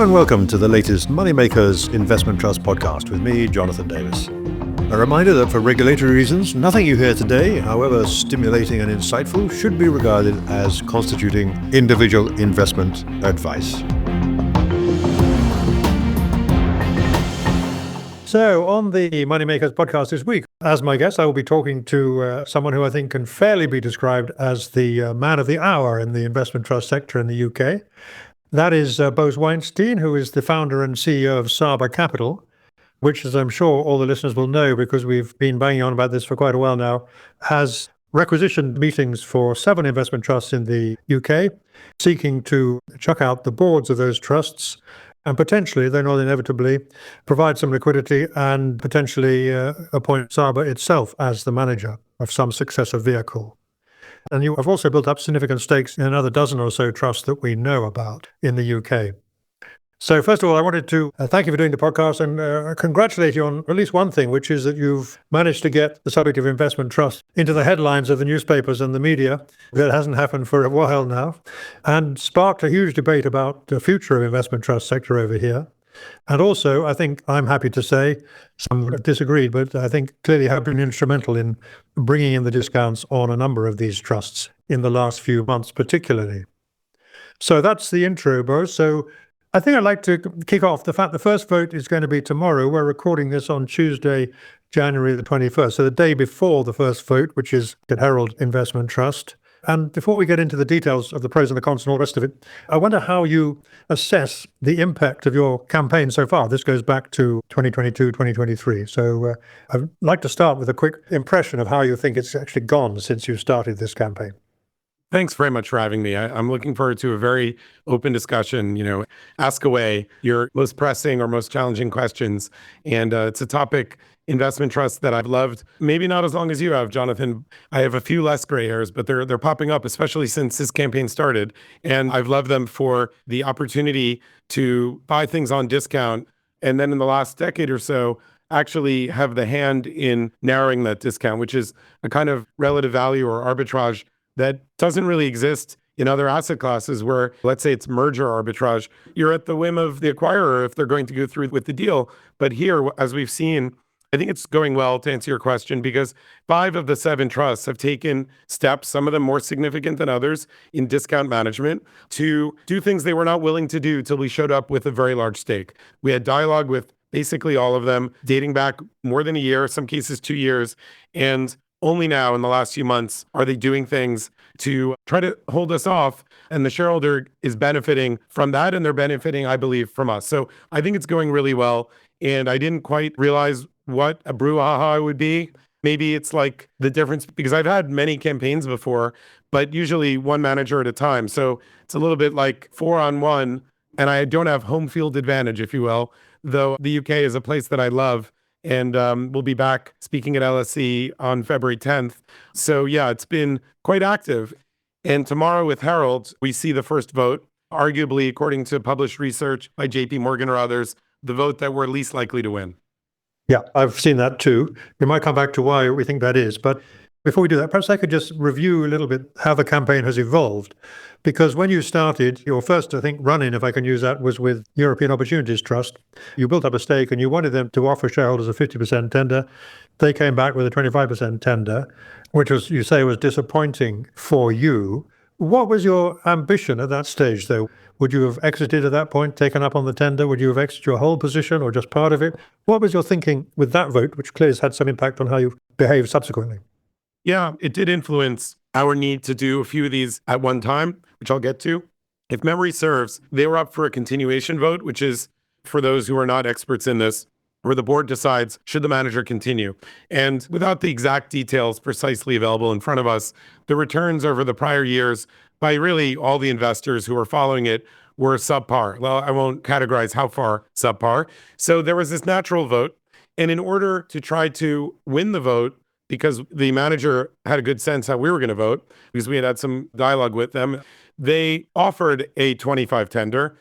Hello and welcome to the latest Moneymakers Investment Trust podcast with me, Jonathan Davis. A reminder that for regulatory reasons, nothing you hear today, however stimulating and insightful, should be regarded as constituting individual investment advice. So on the Moneymakers podcast this week, as my guest, I will be talking to someone who I think can fairly be described as the man of the hour in the investment trust sector in the UK. That is Boaz Weinstein, who is the founder and CEO of Saba Capital, which, as I'm sure all the listeners will know because we've been banging on about this for quite a while now, has requisitioned meetings for 7 investment trusts in the UK, seeking to chuck out the boards of those trusts and potentially, though not inevitably, provide some liquidity and potentially appoint Saba itself as the manager of some successor vehicle. And you have also built up significant stakes in another dozen or so trusts that we know about in the UK. So first of all, I wanted to thank you for doing the podcast and congratulate you on at least one thing, which is that you've managed to get the subject of investment trust into the headlines of the newspapers and the media. That hasn't happened for a while now, and sparked a huge debate about the future of investment trust sector over here. And also, I think I'm happy to say, some disagreed, but I think clearly have been instrumental in bringing in the discounts on a number of these trusts in the last few months particularly. So that's the intro, Boaz. So I think I'd like to kick off the fact the first vote is going to be tomorrow. We're recording this on Tuesday, January the 21st, so the day before the first vote, which is at Herald Investment Trust. And before we get into the details of the pros and the cons and all the rest of it, I wonder how you assess the impact of your campaign so far. This goes back to 2022, 2023. So I'd like to start with a quick impression of how you think it's actually gone since you started this campaign. Thanks very much for having me. I'm looking forward to a very open discussion. Ask away your most pressing or most challenging questions. And it's a topic, investment trusts, that I've loved. Maybe not as long as you have, Jonathan. I have a few less gray hairs, but they're popping up, especially since this campaign started. And I've loved them for the opportunity to buy things on discount. And then in the last decade or so, actually have the hand in narrowing that discount, which is a kind of relative value or arbitrage that doesn't really exist in other asset classes where, let's say it's merger arbitrage, you're at the whim of the acquirer if they're going to go through with the deal. But here, as we've seen, I think it's going well, to answer your question, because 5 of the 7 trusts have taken steps, some of them more significant than others, in discount management to do things they were not willing to do till we showed up with a very large stake. We had dialogue with basically all of them, dating back more than a year, some cases 2 years, and only now in the last few months are they doing things to try to hold us off, and the shareholder is benefiting from that, and they're benefiting, I believe, from us. So I think it's going really well, and I didn't quite realize what a brouhaha it would be. Maybe it's like the difference, because I've had many campaigns before, but usually one manager at a time. So it's a little bit like 4 on 1, and I don't have home field advantage, if you will, though the UK is a place that I love. And we'll be back speaking at LSE on February 10th. So yeah, it's been quite active. And tomorrow with Herald, we see the first vote, arguably, according to published research by JP Morgan or others, the vote that we're least likely to win. Yeah, I've seen that too. We might come back to why we think that is. But before we do that, perhaps I could just review a little bit how the campaign has evolved. Because when you started, your first, I think, run-in, if I can use that, was with European Opportunities Trust. You built up a stake and you wanted them to offer shareholders a 50% tender. They came back with a 25% tender, which was, you say, was disappointing for you. What was your ambition at that stage, though? Would you have exited at that point, taken up on the tender? Would you have exited your whole position or just part of it? What was your thinking with that vote, which clearly has had some impact on how you behaved subsequently? Yeah, it did influence our need to do a few of these at one time, which I'll get to. If memory serves, they were up for a continuation vote, which is, for those who are not experts in this, where the board decides, should the manager continue? And without the exact details precisely available in front of us, the returns over the prior years by really all the investors who were following it were subpar. Well, I won't categorize how far subpar. So there was this natural vote. And in order to try to win the vote, because the manager had a good sense how we were going to vote, because we had some dialogue with them, they offered a 25 tender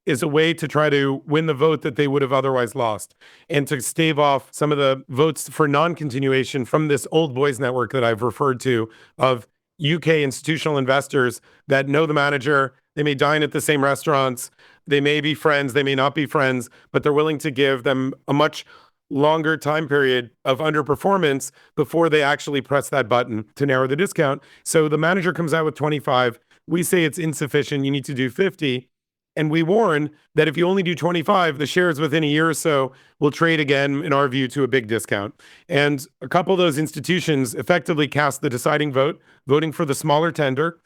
as a way to try to win the vote that they would have otherwise lost, and to stave off some of the votes for non-continuation from this old boys network that I've referred to of UK institutional investors that know the manager. They may dine at the same restaurants. They may be friends, they may not be friends, but they're willing to give them a much longer time period of underperformance before they actually press that button to narrow the discount. So the manager comes out with 25. We say it's insufficient. You need to do 50. And we warn that if you only do 25, the shares within a year or so will trade again, in our view, to a big discount. And a couple of those institutions effectively cast the deciding vote, voting for the smaller tender.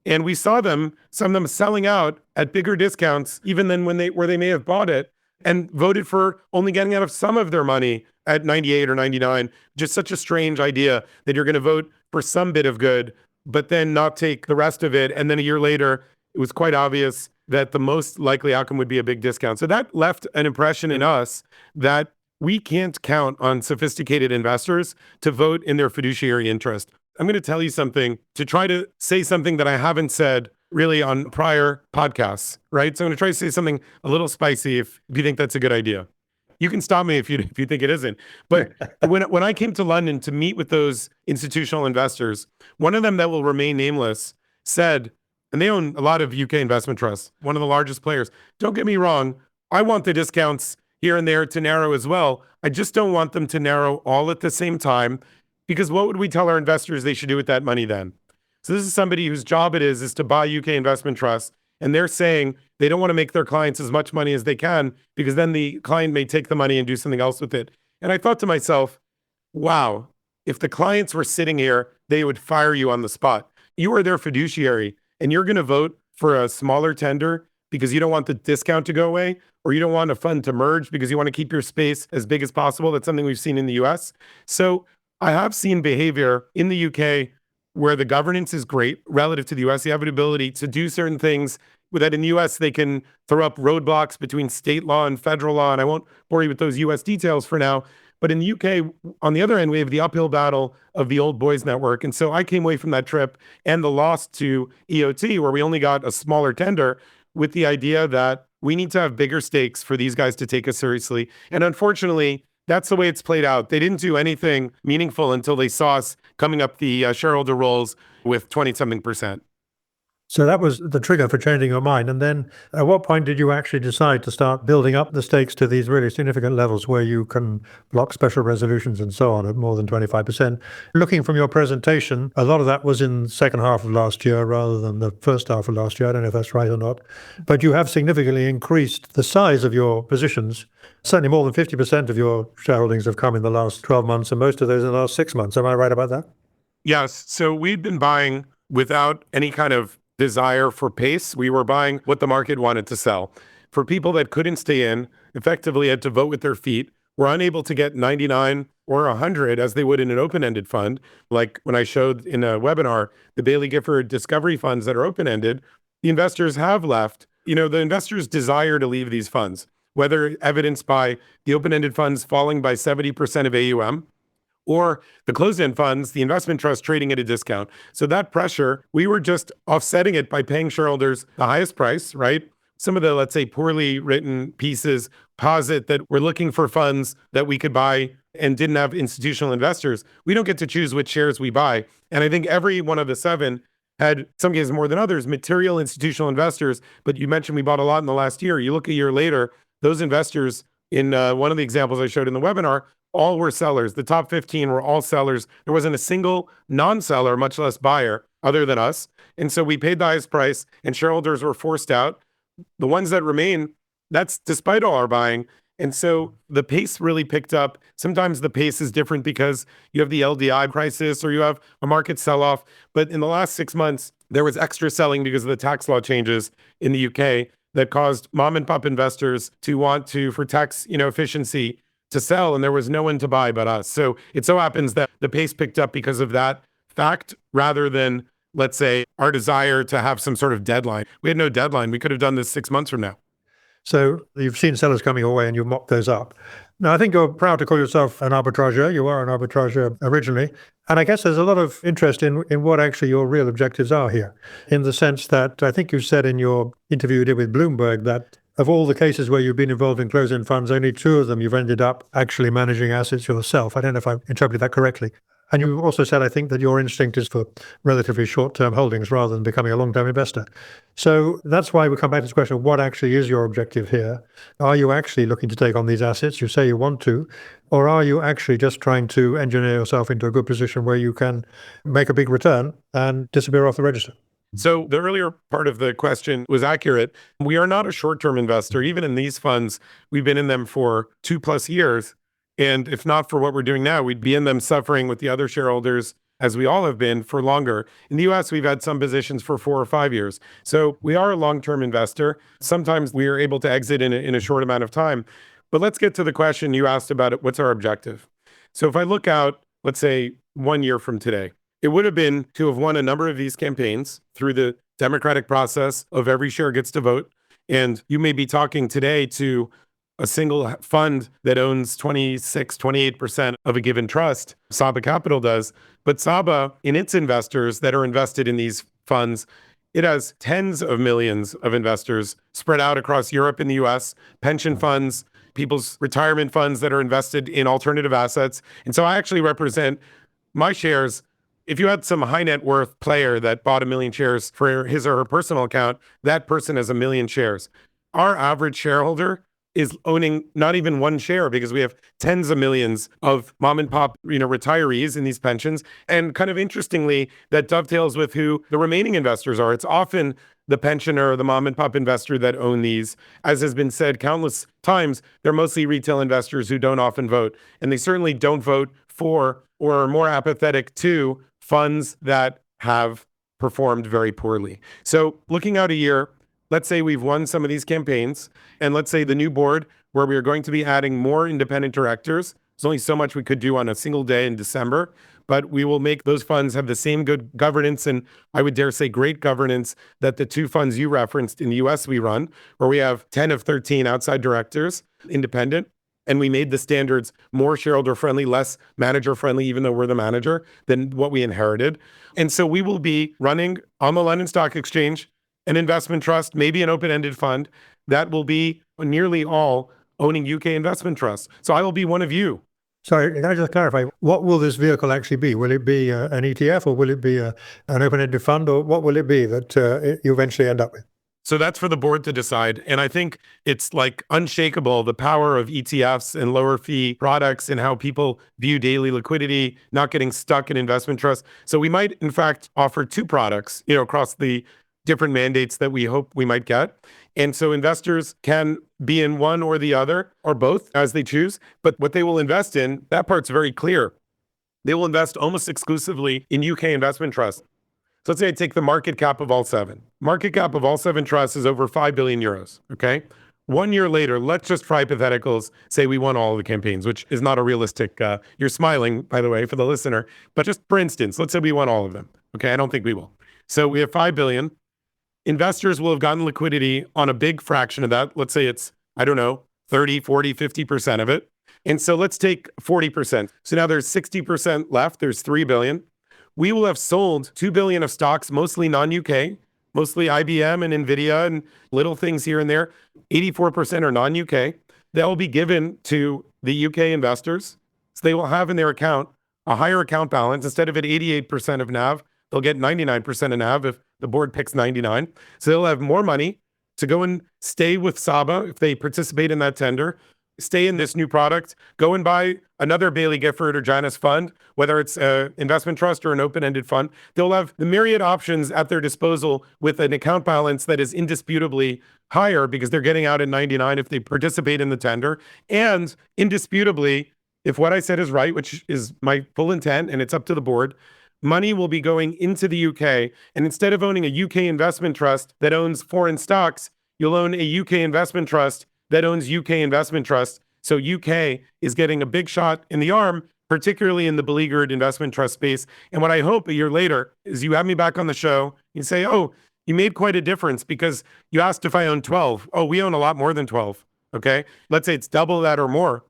And we saw them, some of them selling out at bigger discounts, even than where they may have bought it, and voted for only getting out of some of their money at 98 or 99. Just such a strange idea that you're going to vote for some bit of good, but then not take the rest of it. And then a year later, it was quite obvious that the most likely outcome would be a big discount. So that left an impression in us that we can't count on sophisticated investors to vote in their fiduciary interest. I'm going to tell you something to try to say something that I haven't said really on prior podcasts, right? So I'm going to try to say something a little spicy if you think that's a good idea. You can stop me if you think it isn't. But when I came to London to meet with those institutional investors, one of them that will remain nameless said, and they own a lot of UK investment trusts, one of the largest players. Don't get me wrong. I want the discounts here and there to narrow as well. I just don't want them to narrow all at the same time, because what would we tell our investors they should do with that money then? So this is somebody whose job it is to buy UK investment trusts. And they're saying they don't want to make their clients as much money as they can, because then the client may take the money and do something else with it. And I thought to myself, wow, if the clients were sitting here, they would fire you on the spot. You are their fiduciary. And you're going to vote for a smaller tender because you don't want the discount to go away, or you don't want a fund to merge because you want to keep your space as big as possible. That's something we've seen in the US. So I have seen behavior in the UK where the governance is great relative to the US. You have an ability to do certain things that in the US, they can throw up roadblocks between state law and federal law. And I won't bore you with those US details for now. But in the UK, on the other end, we have the uphill battle of the old boys network. And so I came away from that trip and the loss to EOT, where we only got a smaller tender, with the idea that we need to have bigger stakes for these guys to take us seriously. And unfortunately, that's the way it's played out. They didn't do anything meaningful until they saw us coming up the shareholder rolls with 20-something%. So that was the trigger for changing your mind. And then at what point did you actually decide to start building up the stakes to these really significant levels where you can block special resolutions and so on at more than 25%? Looking from your presentation, a lot of that was in the second half of last year rather than the first half of last year. I don't know if that's right or not. But you have significantly increased the size of your positions. Certainly more than 50% of your shareholdings have come in the last 12 months, and most of those in the last 6 months. Am I right about that? Yes. So we've been buying without any kind of desire for pace. We were buying what the market wanted to sell. For people that couldn't stay in, effectively had to vote with their feet, were unable to get 99 or 100 as they would in an open-ended fund. Like when I showed in a webinar, the Bailey Gifford discovery funds that are open-ended, the investors have left. The investors desire to leave these funds, whether evidenced by the open-ended funds falling by 70% of AUM, or the closed-end funds, the investment trust trading at a discount. So that pressure, we were just offsetting it by paying shareholders the highest price, right? Some of the, let's say, poorly written pieces posit that we're looking for funds that we could buy and didn't have institutional investors. We don't get to choose which shares we buy. And I think every one of the 7 had, some cases more than others, material institutional investors. But you mentioned we bought a lot in the last year. You look a year later, those investors in one of the examples I showed in the webinar, all were sellers. The top 15 were all sellers. There wasn't a single non-seller, much less buyer, other than us. And so we paid the highest price and shareholders were forced out. The ones that remain, that's despite all our buying. And so the pace really picked up. Sometimes the pace is different because you have the LDI crisis or you have a market sell-off. But in the last 6 months, there was extra selling because of the tax law changes in the UK that caused mom and pop investors to want to, for tax efficiency, to sell, and there was no one to buy but us. So it so happens that the pace picked up because of that fact rather than, let's say, our desire to have some sort of deadline. We had no deadline. We could have done this 6 months from now. So you've seen sellers coming your way and you've mopped those up. Now, I think you're proud to call yourself an arbitrageur. You are an arbitrageur originally. And I guess there's a lot of interest in what actually your real objectives are here, in the sense that I think you said in your interview you did with Bloomberg that of all the cases where you've been involved in closed-end funds, only 2 of them you've ended up actually managing assets yourself. I don't know if I interpreted that correctly. And you also said, I think, that your instinct is for relatively short-term holdings rather than becoming a long-term investor. So that's why we come back to this question of what actually is your objective here? Are you actually looking to take on these assets? You say you want to, or are you actually just trying to engineer yourself into a good position where you can make a big return and disappear off the register? So the earlier part of the question was accurate. We are not a short-term investor. Even in these funds, we've been in them for 2+ years. And if not for what we're doing now, we'd be in them suffering with the other shareholders, as we all have been, for longer. In the US, we've had some positions for 4 or 5 years. So we are a long-term investor. Sometimes we are able to exit in a short amount of time. But let's get to the question you asked about it. What's our objective? So if I look out, let's say 1 year from today, it would have been to have won a number of these campaigns through the democratic process of every share gets to vote. And you may be talking today to a single fund that owns 26, 28% of a given trust. Saba Capital does. But Saba, in its investors that are invested in these funds, it has tens of millions of investors spread out across Europe and the US, pension funds, people's retirement funds that are invested in alternative assets. And so I actually represent my shares. If you had some high net worth player that bought 1 million shares for his or her personal account, that person has 1 million shares. Our average shareholder is owning not even 1 share because we have tens of millions of mom and pop, retirees in these pensions. And kind of interestingly, that dovetails with who the remaining investors are. It's often the pensioner or the mom and pop investor that own these. As has been said countless times, they're mostly retail investors who don't often vote. And they certainly don't vote for or are more apathetic to funds that have performed very poorly. So looking out a year, let's say we've won some of these campaigns, and let's say the new board, where we are going to be adding more independent directors. There's only so much we could do on a single day in December, but we will make those funds have the same good governance, and I would dare say great governance, that the 2 funds you referenced in the US we run, where we have 10 of 13 outside directors, independent. And we made the standards more shareholder friendly, less manager friendly, even though we're the manager, than what we inherited. And so we will be running on the London Stock Exchange an investment trust, maybe an open-ended fund that will be nearly all owning UK investment trusts. So I will be one of you. Sorry, can I just clarify, what will this vehicle actually be? Will it be an ETF, or will it be an open-ended fund, or what will it be that you eventually end up with? So that's for the board to decide. And I think it's like unshakable, the power of ETFs and lower fee products and how people view daily liquidity, not getting stuck in investment trusts. So we might, in fact, offer 2 products, across the different mandates that we hope we might get. And so investors can be in one or the other or both as they choose. But what they will invest in, that part's very clear. They will invest almost exclusively in UK investment trusts. So let's say I take the market cap of all 7. Market cap of all 7 trusts is over 5 billion euros, okay? 1 year later, let's just for hypotheticals say we won all of the campaigns, which is not a realistic, you're smiling, by the way, for the listener. But just for instance, let's say we won all of them, okay? I don't think we will. So we have 5 billion. Investors will have gotten liquidity on a big fraction of that. Let's say it's, 30, 40, 50% of it. And so let's take 40%. So now there's 60% left. There's 3 billion. We will have sold 2 billion of stocks, mostly non-UK, mostly IBM and NVIDIA and little things here and there. 84% are non-UK. That will be given to the UK investors. So they will have in their account a higher account balance. Instead of at 88% of NAV, they'll get 99% of NAV if the board picks 99. So they'll have more money to go and stay with Saba if they participate in that tender, stay in this new product, go and buy another Bailey Gifford or Janus fund, whether it's an investment trust or an open-ended fund. They'll have the myriad options at their disposal with an account balance that is indisputably higher because they're getting out at 99 if they participate in the tender. And indisputably, if what I said is right, which is my full intent, and it's up to the board, money will be going into the UK. And instead of owning a UK investment trust that owns foreign stocks, you'll own a UK investment trust that owns UK investment trusts. So UK is getting a big shot in the arm, particularly in the beleaguered investment trust space. And what I hope a year later is you have me back on the show. You say, oh, you made quite a difference because you asked if I own 12. Oh, we own a lot more than 12. Okay. Let's say it's double that or more.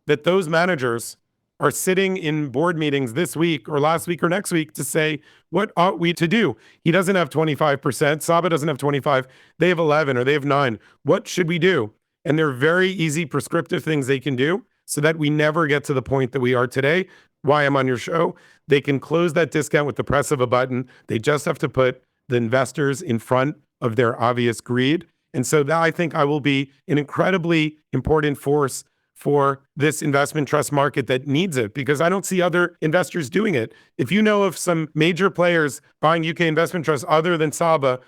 That those managers are sitting in board meetings this week or last week or next week to say, what ought we to do? He doesn't have 25%. Saba doesn't have 25. They have 11 or they have 9. What should we do? And they're very easy prescriptive things they can do so that we never get to the point that we are today. why I'm on your show. They can close that discount with the press of a button. They just have to put the investors in front of their obvious greed. And so that I think I will be an incredibly important force for this investment trust market that needs it, because I don't see other investors doing it. If you know of some major players buying UK investment trusts other than Saba,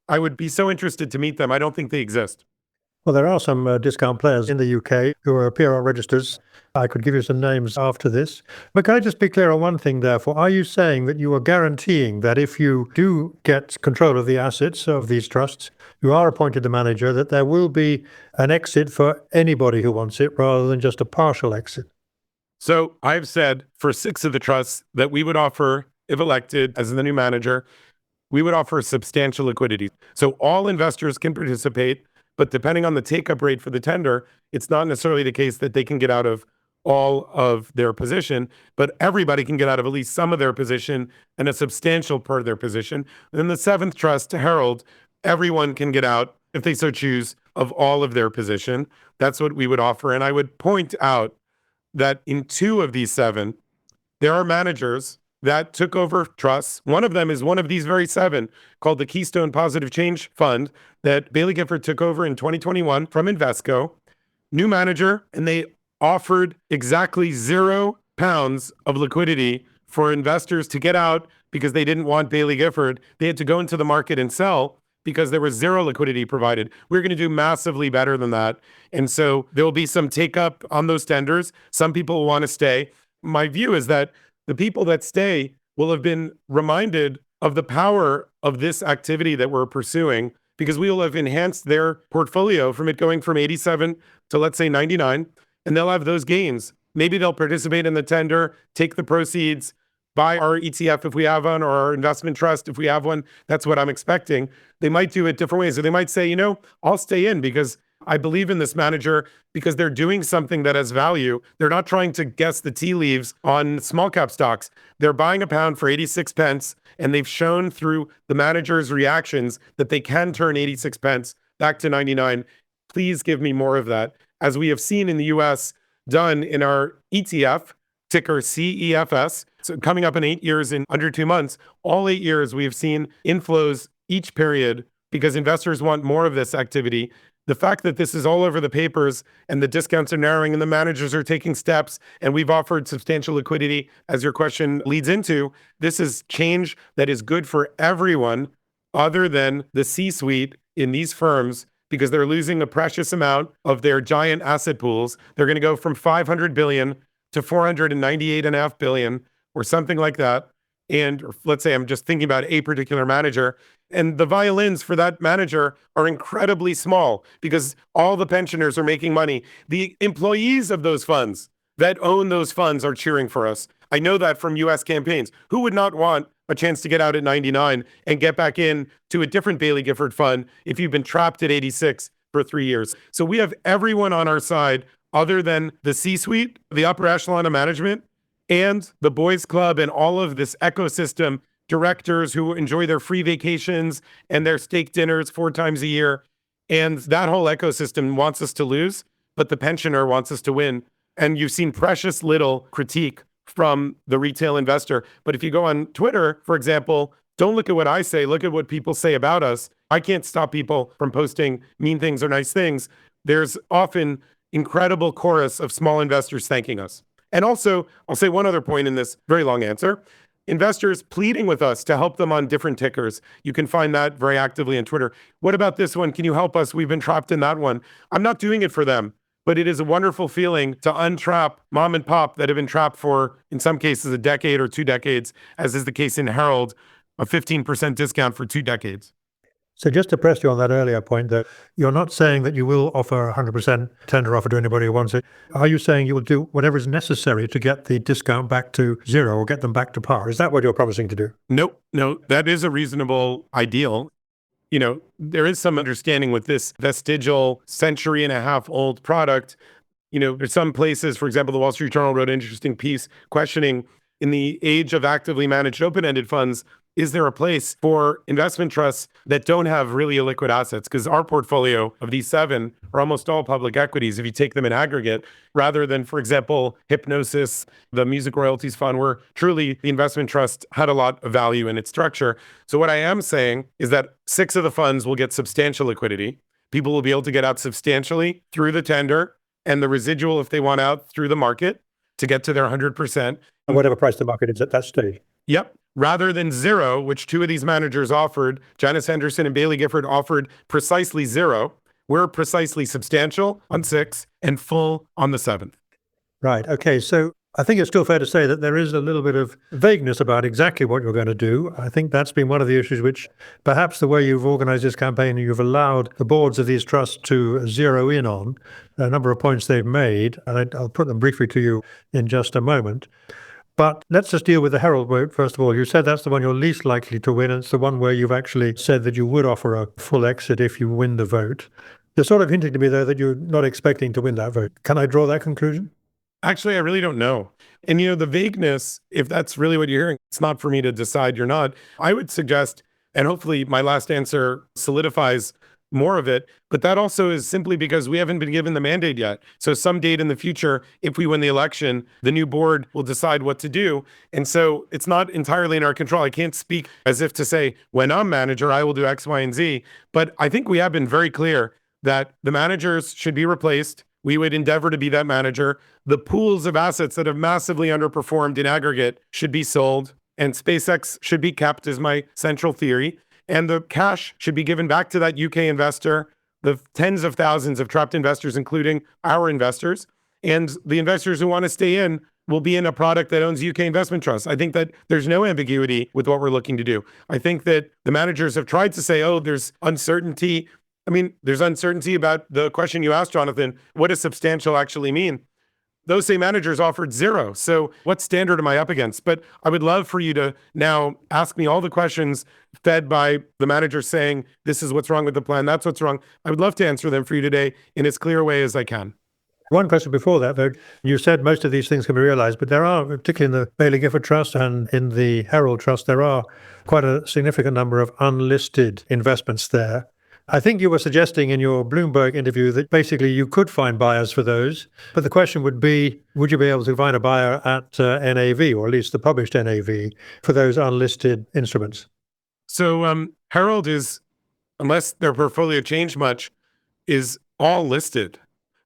I would be so interested to meet them. I don't think they exist. Well, there are some discount players in the UK who appear on registers. I could give you some names after this. But can I just be clear on one thing, therefore? Are you saying that you are guaranteeing that if you do get control of the assets of these trusts, you are appointed the manager, that there will be an exit for anybody who wants it rather than just a partial exit? So I've said for 6 of the trusts that we would offer, if elected as the new manager, we would offer substantial liquidity. So all investors can participate. But depending on the take-up rate for the tender, it's not necessarily the case that they can get out of all of their position, but everybody can get out of at least some of their position and a substantial part of their position. And then the 7th trust, Herald, everyone can get out, if they so choose, of all of their position. That's what we would offer. And I would point out that in 2 of these 7, there are managers that took over trusts. One of them is one of these very 7, called the Keystone Positive Change Fund, that Baillie Gifford took over in 2021 from Invesco. New manager, and they offered exactly £0 of liquidity for investors to get out because they didn't want Baillie Gifford. They had to go into the market and sell because there was 0 liquidity provided. We're going to do massively better than that. And so there will be some take up on those tenders. Some people will want to stay. My view is that the people that stay will have been reminded of the power of this activity that we're pursuing, because we will have enhanced their portfolio from it going from 87 to, let's say, 99, and they'll have those gains. Maybe they'll participate in the tender, take the proceeds, buy our ETF if we have one, or our investment trust if we have one. That's what I'm expecting. They might do it different ways. Or they might say, I'll stay in because I believe in this manager, because they're doing something that has value. They're not trying to guess the tea leaves on small cap stocks. They're buying a pound for 86 pence, and they've shown through the manager's reactions that they can turn 86 pence back to 99. Please give me more of that. As we have seen in the US done in our ETF, ticker CEFS. So coming up in 8 years in under 2 months, all 8 years we have seen inflows each period because investors want more of this activity. The fact that this is all over the papers and the discounts are narrowing and the managers are taking steps and we've offered substantial liquidity, as your question leads into, this is change that is good for everyone other than the C-suite in these firms, because they're losing a precious amount of their giant asset pools. They're going to go from 500 billion to 498.5 billion or something like that. And let's say I'm just thinking about a particular manager, and the violins for that manager are incredibly small because all the pensioners are making money. The employees of those funds that own those funds are cheering for us. I know that from US campaigns. Who would not want a chance to get out at 99 and get back in to a different Baillie Gifford fund if you've been trapped at 86 for 3 years? So we have everyone on our side other than the C-suite, the upper echelon of management, and the boys club and all of this ecosystem, directors who enjoy their free vacations and their steak dinners 4 times a year. And that whole ecosystem wants us to lose, but the pensioner wants us to win. And you've seen precious little critique from the retail investor. But if you go on Twitter, for example, don't look at what I say, look at what people say about us. I can't stop people from posting mean things or nice things. There's often incredible chorus of small investors thanking us. And also, I'll say one other point in this very long answer. Investors pleading with us to help them on different tickers. You can find that very actively on Twitter. What about this one? Can you help us? We've been trapped in that one. I'm not doing it for them, but it is a wonderful feeling to untrap mom and pop that have been trapped for, in some cases, a decade or 2 decades, as is the case in Herald, a 15% discount for 2 decades. So just to press you on that earlier point, that you're not saying that you will offer a 100% tender offer to anybody who wants it. Are you saying you will do whatever is necessary to get the discount back to 0 or get them back to par? Is that what you're promising to do? No, that is a reasonable ideal. There is some understanding with this vestigial century-and-a-half-old product. There's some places, for example, the Wall Street Journal wrote an interesting piece questioning, in the age of actively managed open-ended funds, is there a place for investment trusts that don't have really illiquid assets? Because our portfolio of these 7 are almost all public equities if you take them in aggregate, rather than, for example, Hypnosis, the music royalties fund, where truly the investment trust had a lot of value in its structure. So what I am saying is that 6 of the funds will get substantial liquidity. People will be able to get out substantially through the tender, and the residual, if they want out, through the market to get to their 100%. Whatever price the market is at that stage. Yep. Rather than 0, which 2 of these managers offered, Janice Henderson and Bailey Gifford offered precisely 0. We're precisely substantial on 6 and full on the 7th. Right. Okay. So I think it's still fair to say that there is a little bit of vagueness about exactly what you're going to do. I think that's been one of the issues which perhaps the way you've organized this campaign, you've allowed the boards of these trusts to zero in on a number of points they've made, and I'll put them briefly to you in just a moment. But let's just deal with the Herald vote, first of all. You said that's the one you're least likely to win. It's the one where you've actually said that you would offer a full exit if you win the vote. You're sort of hinting to me, though, that you're not expecting to win that vote. Can I draw that conclusion? Actually, I really don't know. And, the vagueness, if that's really what you're hearing, it's not for me to decide you're not. I would suggest, and hopefully my last answer solidifies more of it, but that also is simply because we haven't been given the mandate yet. So some date in the future, if we win the election, the new board will decide what to do. And so it's not entirely in our control. I can't speak as if to say, when I'm manager, I will do X, Y, and Z. But I think we have been very clear that the managers should be replaced. We would endeavor to be that manager. The pools of assets that have massively underperformed in aggregate should be sold, and SpaceX should be kept, is my central theory. And the cash should be given back to that UK investor, the tens of thousands of trapped investors, including our investors. And the investors who want to stay in will be in a product that owns UK investment trusts. I think that there's no ambiguity with what we're looking to do. I think that the managers have tried to say, oh, there's uncertainty. I mean, there's uncertainty about the question you asked, Jonathan. What does substantial actually mean? Those same managers offered 0. So what standard am I up against? But I would love for you to now ask me all the questions fed by the manager saying, this is what's wrong with the plan, that's what's wrong. I would love to answer them for you today in as clear a way as I can. One question before that, though. You said most of these things can be realized, but there are, particularly in the Bailey Gifford Trust and in the Herald Trust, there are quite a significant number of unlisted investments there. I think you were suggesting in your Bloomberg interview that basically you could find buyers for those. But the question would be, would you be able to find a buyer at NAV, or at least the published NAV, for those unlisted instruments? So Herald is, unless their portfolio changed much, is all listed.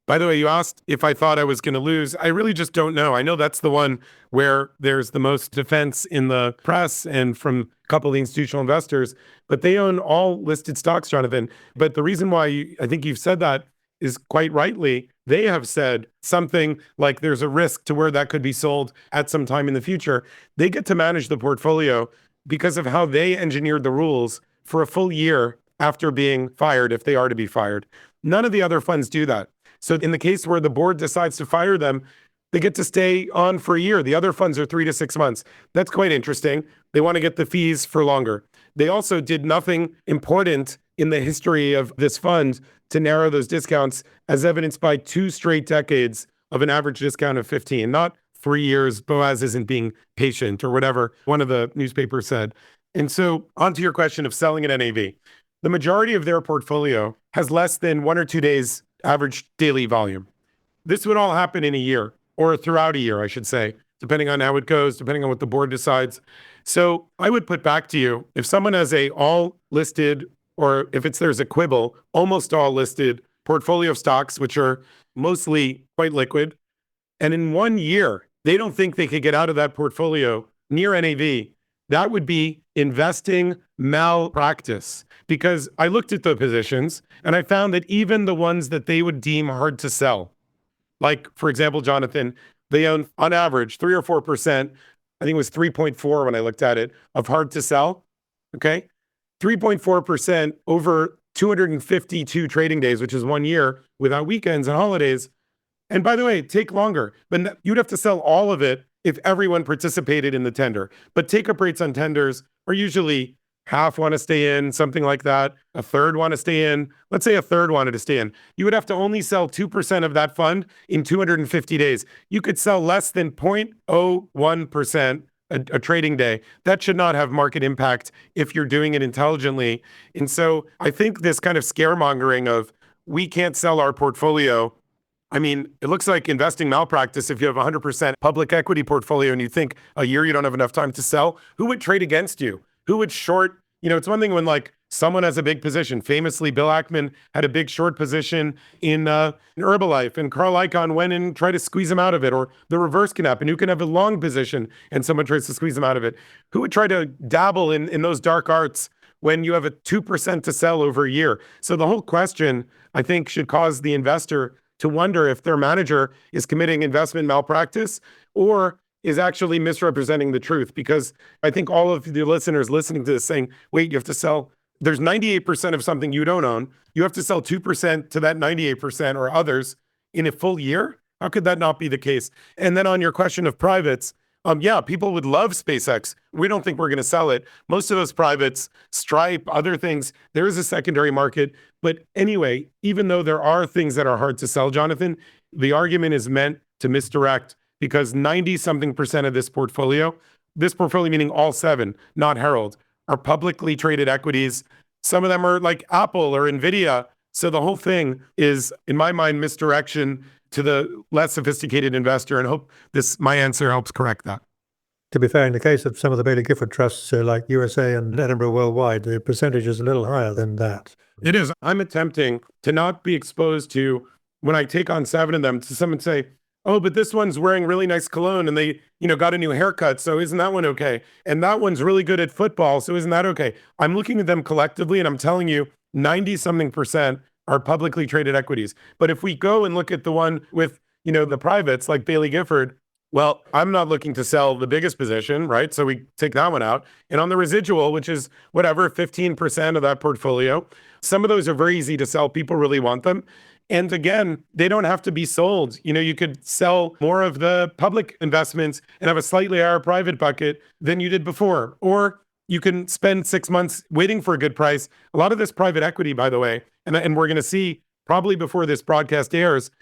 By the way, you asked if I thought I was going to lose. I really just don't know. I know that's the one where there's the most defense in the press and from a couple of the institutional investors, but they own all listed stocks, Jonathan. But the reason why I think you've said that is quite rightly, they have said something like there's a risk to where that could be sold at some time in the future. They get to manage the portfolio because of how they engineered the rules for a full year after being fired, if they are to be fired. None of the other funds do that. So in the case where the board decides to fire them, they get to stay on for a year. The other funds are 3 to 6 months. That's quite interesting. They want to get the fees for longer. They also did nothing important in the history of this fund to narrow those discounts, as evidenced by 2 straight decades of an average discount of 15, not 3 years. Boaz isn't being patient or whatever one of the newspapers said. And so onto your question of selling at NAV. The majority of their portfolio has less than 1 or 2 days average daily volume. This would all happen in a year, or throughout a year, I should say, depending on how it goes, depending on what the board decides. So I would put back to you, if someone has a all listed, or if there's a quibble, almost all listed portfolio of stocks, which are mostly quite liquid, and in 1 year, they don't think they could get out of that portfolio near NAV, that would be investing malpractice. Because I looked at the positions and I found that even the ones that they would deem hard to sell, like, for example, Jonathan, they own on average 3 or 4%. I think it was 3.4 when I looked at it, of hard to sell. Okay. 3.4% over 252 trading days, which is 1 year without weekends and holidays. And by the way, take longer, but you'd have to sell all of it if everyone participated in the tender. But take-up rates on tenders are usually half want to stay in, something like that. A third want to stay in. Let's say a third wanted to stay in. You would have to only sell 2% of that fund in 250 days. You could sell less than 0.01% a trading day. That should not have market impact if you're doing it intelligently. And so I think this kind of scaremongering of we can't sell our portfolio. I mean, it looks like investing malpractice if you have 100% public equity portfolio and you think a year you don't have enough time to sell. Who would trade against you? Who would short? It's one thing when like someone has a big position. Famously, Bill Ackman had a big short position in Herbalife, and Carl Icahn went and tried to squeeze him out of it. Or the reverse can happen. You can have a long position and someone tries to squeeze him out of it. Who would try to dabble in those dark arts when you have a 2% to sell over a year? So the whole question, I think, should cause the investor to wonder if their manager is committing investment malpractice or is actually misrepresenting the truth. Because I think all of the listeners listening to this saying, wait, you have to sell, there's 98% of something you don't own. You have to sell 2% to that 98% or others in a full year? How could that not be the case? And then on your question of privates, yeah, people would love SpaceX. We don't think we're going to sell it. Most of those privates, Stripe, other things, there is a secondary market. But anyway, even though there are things that are hard to sell, Jonathan, the argument is meant to misdirect because 90-something% of this portfolio meaning all 7, not Herald, are publicly traded equities. Some of them are like Apple or Nvidia. So the whole thing is, in my mind, misdirection to the less sophisticated investor, and hope my answer helps correct that. To be fair, in the case of some of the Bailey Gifford trusts like USA and Edinburgh Worldwide, the percentage is a little higher than that. It is. I'm attempting to not be exposed to, when I take on 7 of them, to someone say, oh, but this one's wearing really nice cologne and they, got a new haircut. So isn't that one okay? And that one's really good at football. So isn't that okay? I'm looking at them collectively and I'm telling you 90-something% are publicly traded equities. But if we go and look at the one with, the privates like Bailey Gifford, well, I'm not looking to sell the biggest position, right? So we take that one out. And on the residual, which is whatever, 15% of that portfolio, some of those are very easy to sell. People really want them. And again, they don't have to be sold. You could sell more of the public investments and have a slightly higher private bucket than you did before. Or you can spend 6 months waiting for a good price. A lot of this private equity, by the way, and we're going to see probably before this broadcast airs,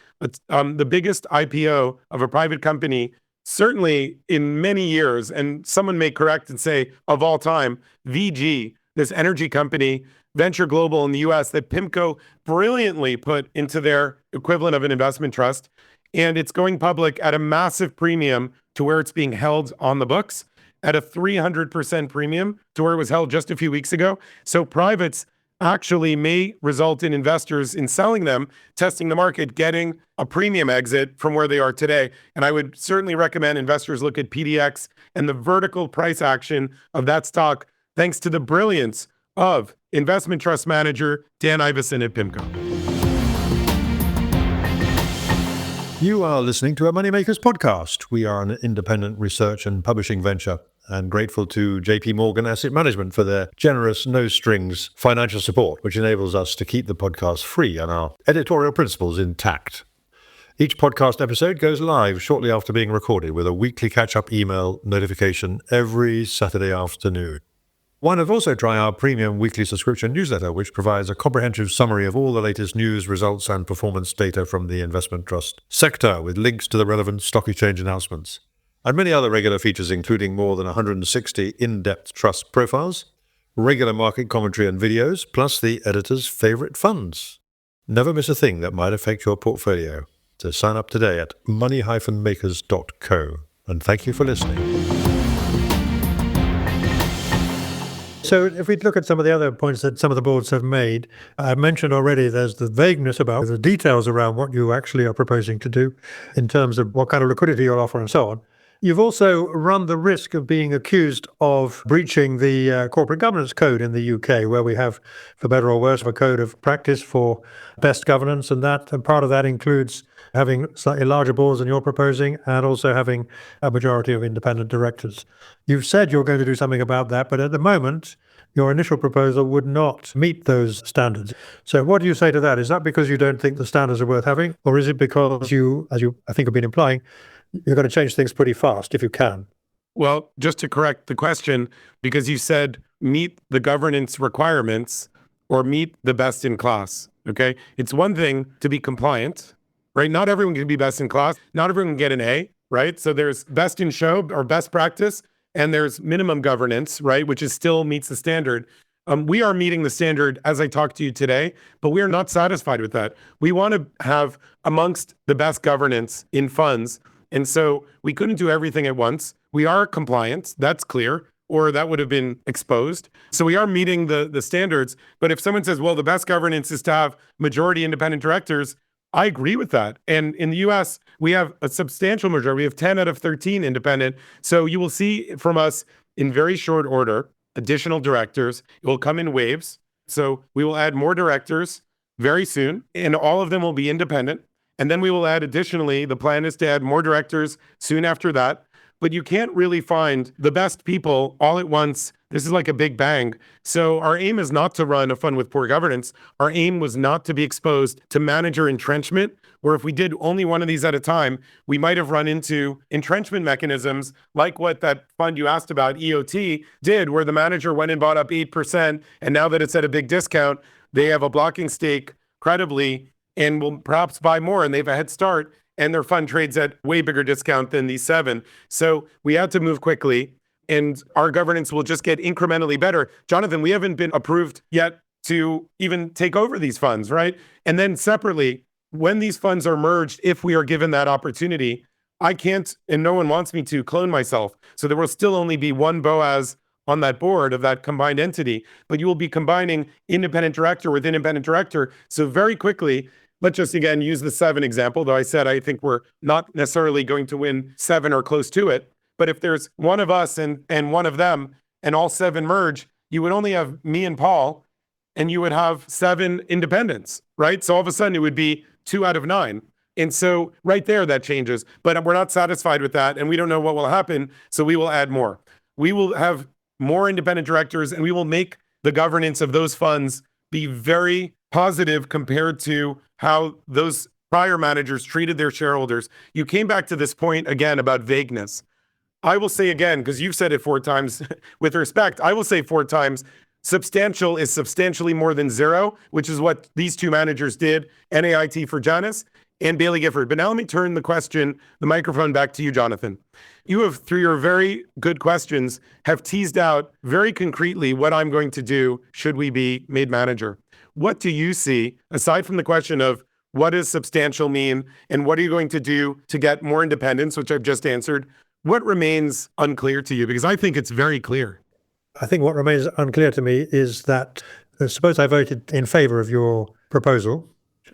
the biggest IPO of a private company, certainly in many years, and someone may correct and say of all time, VG, this energy company, Venture Global in the US, that PIMCO brilliantly put into their equivalent of an investment trust. And it's going public at a massive premium to where it's being held on the books, at a 300% premium to where it was held just a few weeks ago. So privates actually may result in investors in selling them, testing the market, getting a premium exit from where they are today. And I would certainly recommend investors look at PDX and the vertical price action of that stock, thanks to the brilliance of investment trust manager Dan Iveson at PIMCO. You are listening to a Moneymakers podcast. We are an independent research and publishing venture, and grateful to JP Morgan Asset Management for their generous, no-strings financial support, which enables us to keep the podcast free and our editorial principles intact. Each podcast episode goes live shortly after being recorded with a weekly catch-up email notification every Saturday afternoon. Why not also try our premium weekly subscription newsletter, which provides a comprehensive summary of all the latest news, results, and performance data from the investment trust sector, with links to the relevant stock exchange announcements, and many other regular features, including more than 160 in-depth trust profiles, regular market commentary and videos, plus the editor's favorite funds. Never miss a thing that might affect your portfolio. So sign up today at money-makers.co. And thank you for listening. So if we look at some of the other points that some of the boards have made, I mentioned already there's the vagueness about the details around what you actually are proposing to do in terms of what kind of liquidity you'll offer and so on. You've also run the risk of being accused of breaching the corporate governance code in the UK, where we have, for better or worse, a code of practice for best governance, and part of that includes having slightly larger boards than you're proposing and also having a majority of independent directors. You've said you're going to do something about that, but at the moment, your initial proposal would not meet those standards. So what do you say to that? Is that because you don't think the standards are worth having? Or is it because you, as you I think have been implying, you're going to change things pretty fast if you can? Well, just to correct the question, because you said meet the governance requirements or meet the best in class, okay? It's one thing to be compliant, right? Not everyone can be best in class. Not everyone can get an A, right? So there's best in show or best practice, and there's minimum governance, right, which is still meets the standard. We are meeting the standard as I talk to you today, but we are not satisfied with that. We want to have amongst the best governance in funds. And so we couldn't do everything at once. We are compliant, that's clear, or that would have been exposed. So we are meeting the standards. But if someone says, well, the best governance is to have majority independent directors, I agree with that. And in the US, we have a substantial majority. We have 10 out of 13 independent. So you will see from us in very short order additional directors. It will come in waves. So we will add more directors very soon, and all of them will be independent. And then we will add additionally, the plan is to add more directors soon after that. But you can't really find the best people all at once. This is like a big bang. So our aim is not to run a fund with poor governance. Our aim was not to be exposed to manager entrenchment, where if we did only one of these at a time, we might have run into entrenchment mechanisms like what that fund you asked about, EOT, did, where the manager went and bought up 8%. And now that it's at a big discount, they have a blocking stake credibly and will perhaps buy more, and they have a head start. And their fund trades at way bigger discount than these 7. So we had to move quickly, and our governance will just get incrementally better. Jonathan, we haven't been approved yet to even take over these funds, right? And then separately, when these funds are merged, if we are given that opportunity, I can't, and no one wants me to, clone myself. So there will still only be one Boaz on that board of that combined entity, but you will be combining independent director with independent director. So very quickly, let's just, again, use the 7 example, though I said I think we're not necessarily going to win 7 or close to it. But if there's one of us and one of them and all 7 merge, you would only have me and Paul, and you would have 7 independents, right? So all of a sudden it would be 2 out of 9. And so right there, that changes. But we're not satisfied with that, and we don't know what will happen, so we will add more. We will have more independent directors, and we will make the governance of those funds be very positive compared to how those prior managers treated their shareholders. You came back to this point again about vagueness. I will say again, because you've said it 4 times with respect, I will say 4 times, substantial is substantially more than 0, which is what these 2 managers did, NAIT for Janice and Bailey Gifford. But now let me turn the microphone back to you, Jonathan. You have, through your very good questions, have teased out very concretely what I'm going to do should we be made manager. What do you see, aside from the question of what does substantial mean and what are you going to do to get more independence, which I've just answered, what remains unclear to you? Because I think it's very clear. I think what remains unclear to me is that, suppose I voted in favor of your proposal.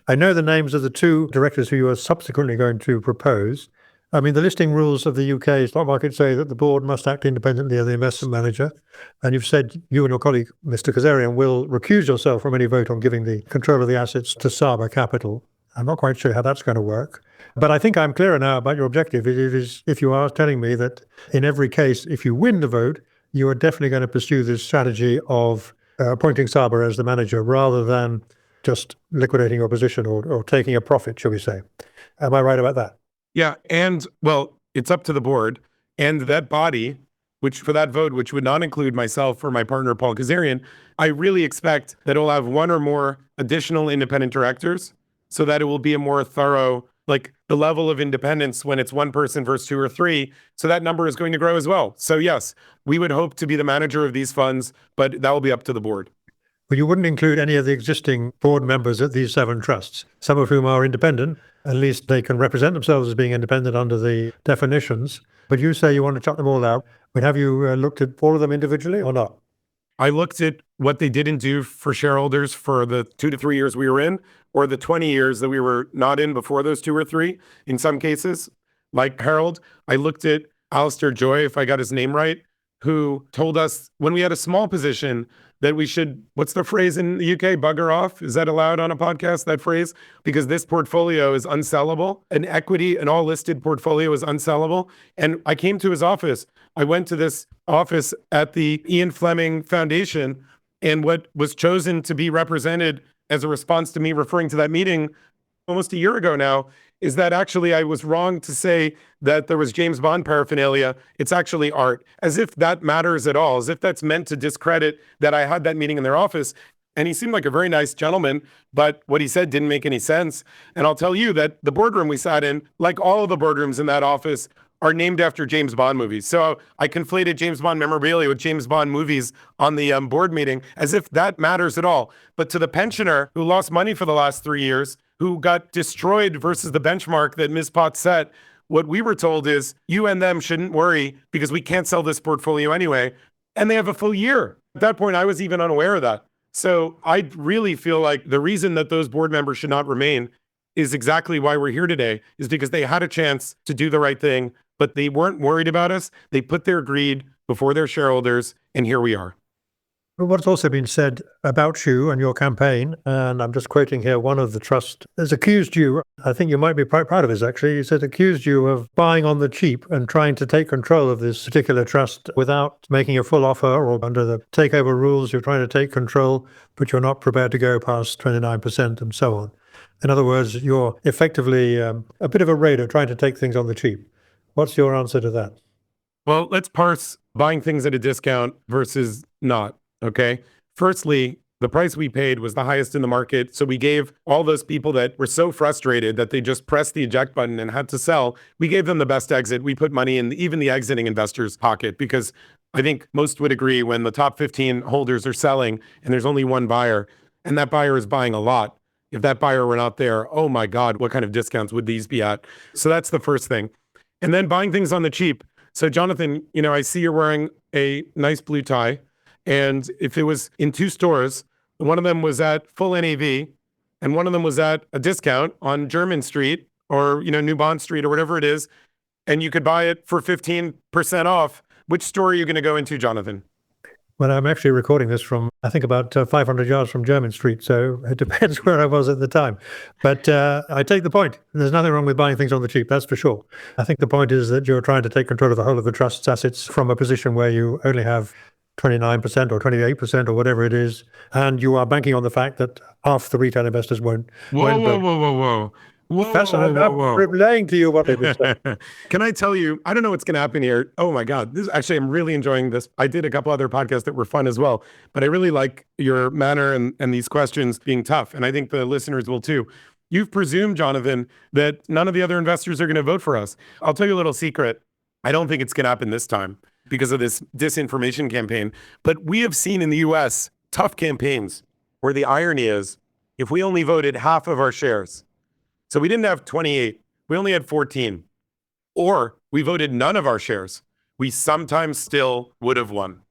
I know the names of the 2 directors who you are subsequently going to propose. I mean, the listing rules of the UK stock market say that the board must act independently of the investment manager. And you've said you and your colleague, Mr. Kazarian, will recuse yourself from any vote on giving the control of the assets to Saba Capital. I'm not quite sure how that's going to work. But I think I'm clearer now about your objective. It is, if you are telling me that in every case, if you win the vote, you are definitely going to pursue this strategy of appointing Saba as the manager rather than just liquidating your position or taking a profit, shall we say. Am I right about that? Yeah. And well, it's up to the board and that body, which for that vote, which would not include myself or my partner, Paul Kazarian, I really expect that it will have 1 or more additional independent directors so that it will be a more thorough, like the level of independence when it's 1 person versus 2 or 3. So that number is going to grow as well. So yes, we would hope to be the manager of these funds, but that will be up to the board. But you wouldn't include any of the existing board members at these 7 trusts, some of whom are independent. At least they can represent themselves as being independent under the definitions. But you say you want to chuck them all out. But have you looked at all of them individually or not? I looked at what they didn't do for shareholders for the 2 to 3 years we were in, or the 20 years that we were not in before those 2 or 3. In some cases, like Harold, I looked at Alistair Joy, if I got his name right, who told us when we had a small position that we should, what's the phrase in the UK, bugger off? Is that allowed on a podcast, that phrase? Because this portfolio is unsellable. An equity, an all listed portfolio is unsellable. And I came to his office. I went to this office at the Ian Fleming Foundation, and what was chosen to be represented as a response to me referring to that meeting almost a year ago now is that actually I was wrong to say that there was James Bond paraphernalia. It's actually art, as if that matters at all, as if that's meant to discredit that I had that meeting in their office. And he seemed like a very nice gentleman, but what he said didn't make any sense. And I'll tell you that the boardroom we sat in, like all of the boardrooms in that office, are named after James Bond movies. So I conflated James Bond memorabilia with James Bond movies on the board meeting as if that matters at all. But to the pensioner who lost money for the last 3 years, who got destroyed versus the benchmark that Ms. Potts set, what we were told is you and them shouldn't worry because we can't sell this portfolio anyway. And they have a full year. At that point, I was even unaware of that. So I really feel like the reason that those board members should not remain is exactly why we're here today, is because they had a chance to do the right thing, but they weren't worried about us. They put their greed before their shareholders, and here we are. But what's also been said about you and your campaign, and I'm just quoting here, one of the trust has accused you, I think you might be quite proud of this actually, he said accused you of buying on the cheap and trying to take control of this particular trust without making a full offer, or under the takeover rules, you're trying to take control, but you're not prepared to go past 29% and so on. In other words, you're effectively a bit of a raider trying to take things on the cheap. What's your answer to that? Well, let's parse buying things at a discount versus not, okay? Firstly, the price we paid was the highest in the market. So we gave all those people that were so frustrated that they just pressed the eject button and had to sell, we gave them the best exit. We put money in even the exiting investor's pocket, because I think most would agree when the top 15 holders are selling and there's only one buyer, and that buyer is buying a lot. If that buyer were not there, oh my God, what kind of discounts would these be at? So that's the first thing. And then buying things on the cheap. So Jonathan, I see you're wearing a nice blue tie. And if it was in 2 stores, one of them was at full NAV and one of them was at a discount on German Street or, New Bond Street or whatever it is, and you could buy it for 15% off, which store are you going to go into, Jonathan? Well, I'm actually recording this from, I think, about 500 yards from Jermyn Street, so it depends where I was at the time. But I take the point. There's nothing wrong with buying things on the cheap, that's for sure. I think the point is that you're trying to take control of the whole of the trust's assets from a position where you only have 29% or 28% or whatever it is, and you are banking on the fact that half the retail investors won't. Whoa. I'm relaying to you what they would say. Can I tell you, I don't know what's going to happen here. Oh my God. I'm really enjoying this. I did a couple other podcasts that were fun as well, but I really like your manner and these questions being tough. And I think the listeners will too. You've presumed, Jonathan, that none of the other investors are going to vote for us. I'll tell you a little secret. I don't think it's going to happen this time because of this disinformation campaign. But we have seen in the US tough campaigns where the irony is, if we only voted half of our shares, so we didn't have 28, we only had 14, or we voted none of our shares, we sometimes still would have won.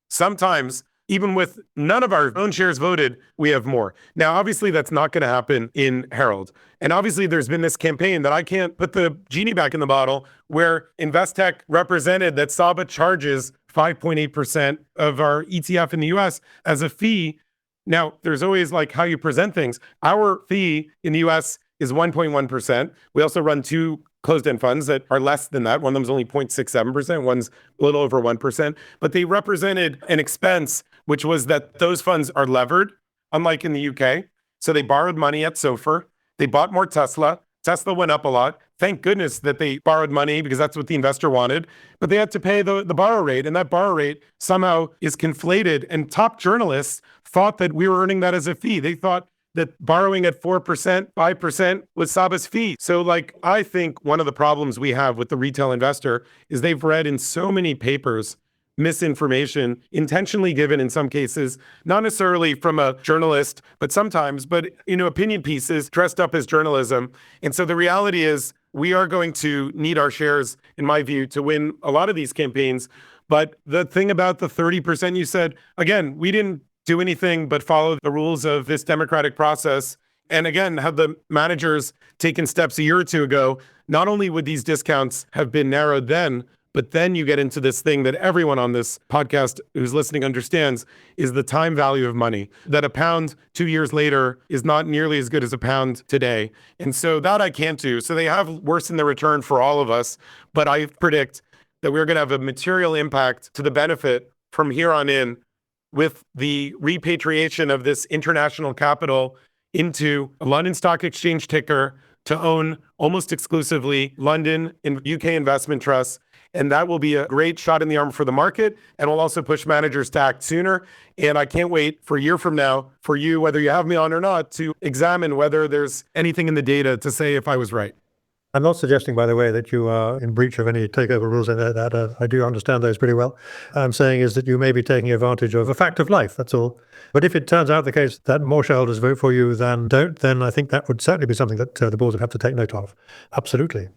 Sometimes, even with none of our own shares voted, we have more. Now, obviously, that's not going to happen in Herald. And obviously, there's been this campaign that I can't put the genie back in the bottle, where Investec represented that Saba charges 5.8% of our ETF in the US as a fee. Now, there's always like how you present things. Our fee in the US is 1.1%. We also run 2 closed-end funds that are less than that. One of them is only 0.67%. One's a little over 1%. But they represented an expense, which was that those funds are levered, unlike in the UK. So they borrowed money at SOFR. They bought more Tesla. Tesla went up a lot. Thank goodness that they borrowed money because that's what the investor wanted. But they had to pay the borrow rate. And that borrow rate somehow is conflated. And top journalists thought that we were earning that as a fee. They thought that borrowing at 4%, 5% was Saba's fee. So I think one of the problems we have with the retail investor is they've read in so many papers misinformation, intentionally given in some cases, not necessarily from a journalist, but sometimes, opinion pieces dressed up as journalism. And so the reality is we are going to need our shares, in my view, to win a lot of these campaigns. But the thing about the 30% you said, again, we didn't do anything but follow the rules of this democratic process. And again, had the managers taken steps a year or two ago, not only would these discounts have been narrowed then, but then you get into this thing that everyone on this podcast who's listening understands is the time value of money, that a pound 2 years later is not nearly as good as a pound today. And so that I can't do. So they have worsened the return for all of us. But I predict that we're going to have a material impact to the benefit from here on in with the repatriation of this international capital into a London Stock Exchange ticker to own almost exclusively London and UK investment trusts. And that will be a great shot in the arm for the market and will also push managers to act sooner. And I can't wait for a year from now for you, whether you have me on or not, to examine whether there's anything in the data to say if I was right. I'm not suggesting, by the way, that you are in breach of any takeover rules and that. I do understand those pretty well. I'm saying is that you may be taking advantage of a fact of life, that's all. But if it turns out the case that more shareholders vote for you than don't, then I think that would certainly be something that the boards would have to take note of. Absolutely.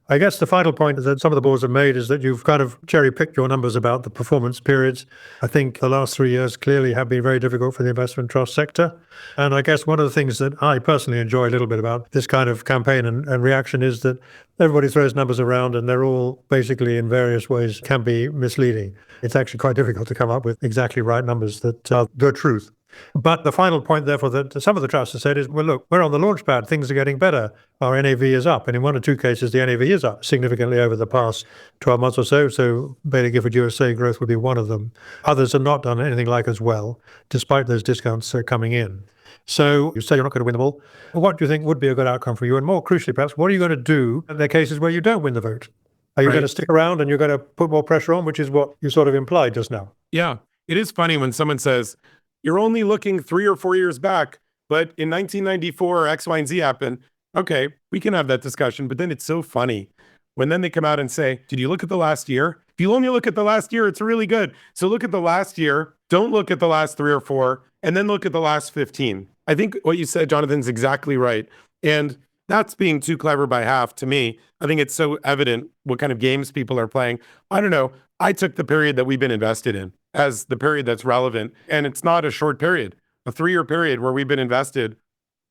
I guess the final point that some of the boards have made is that you've kind of cherry-picked your numbers about the performance periods. I think the last 3 years clearly have been very difficult for the investment trust sector. And I guess one of the things that I personally enjoy a little bit about this kind of campaign and reaction is that everybody throws numbers around and they're all basically in various ways can be misleading. It's actually quite difficult to come up with exactly right numbers that are the truth. But the final point, therefore, that some of the trusts have said is, well, look, we're on the launch pad. Things are getting better. Our NAV is up. And in one or two cases, the NAV is up significantly over the past 12 months or so. So Bailey Gifford USA growth would be one of them. Others have not done anything like as well, despite those discounts coming in. So you say you're not going to win them all. What do you think would be a good outcome for you? And more crucially, perhaps, what are you going to do in the cases where you don't win the vote? Are you going to stick around and you're going to put more pressure on, which is what you sort of implied just now? Yeah. It is funny when someone says, you're only looking 3 or 4 years back, but in 1994, X, Y, and Z happened. Okay, we can have that discussion. But then it's so funny when then they come out and say, did you look at the last year? If you only look at the last year, it's really good. So look at the last year. Don't look at the last 3 or 4, and then look at the last 15. I think what you said, Jonathan's exactly right. And that's being too clever by half to me. I think it's so evident what kind of games people are playing. I don't know. I took the period that we've been invested in as the period that's relevant. And it's not a short period, a 3-year period where we've been invested.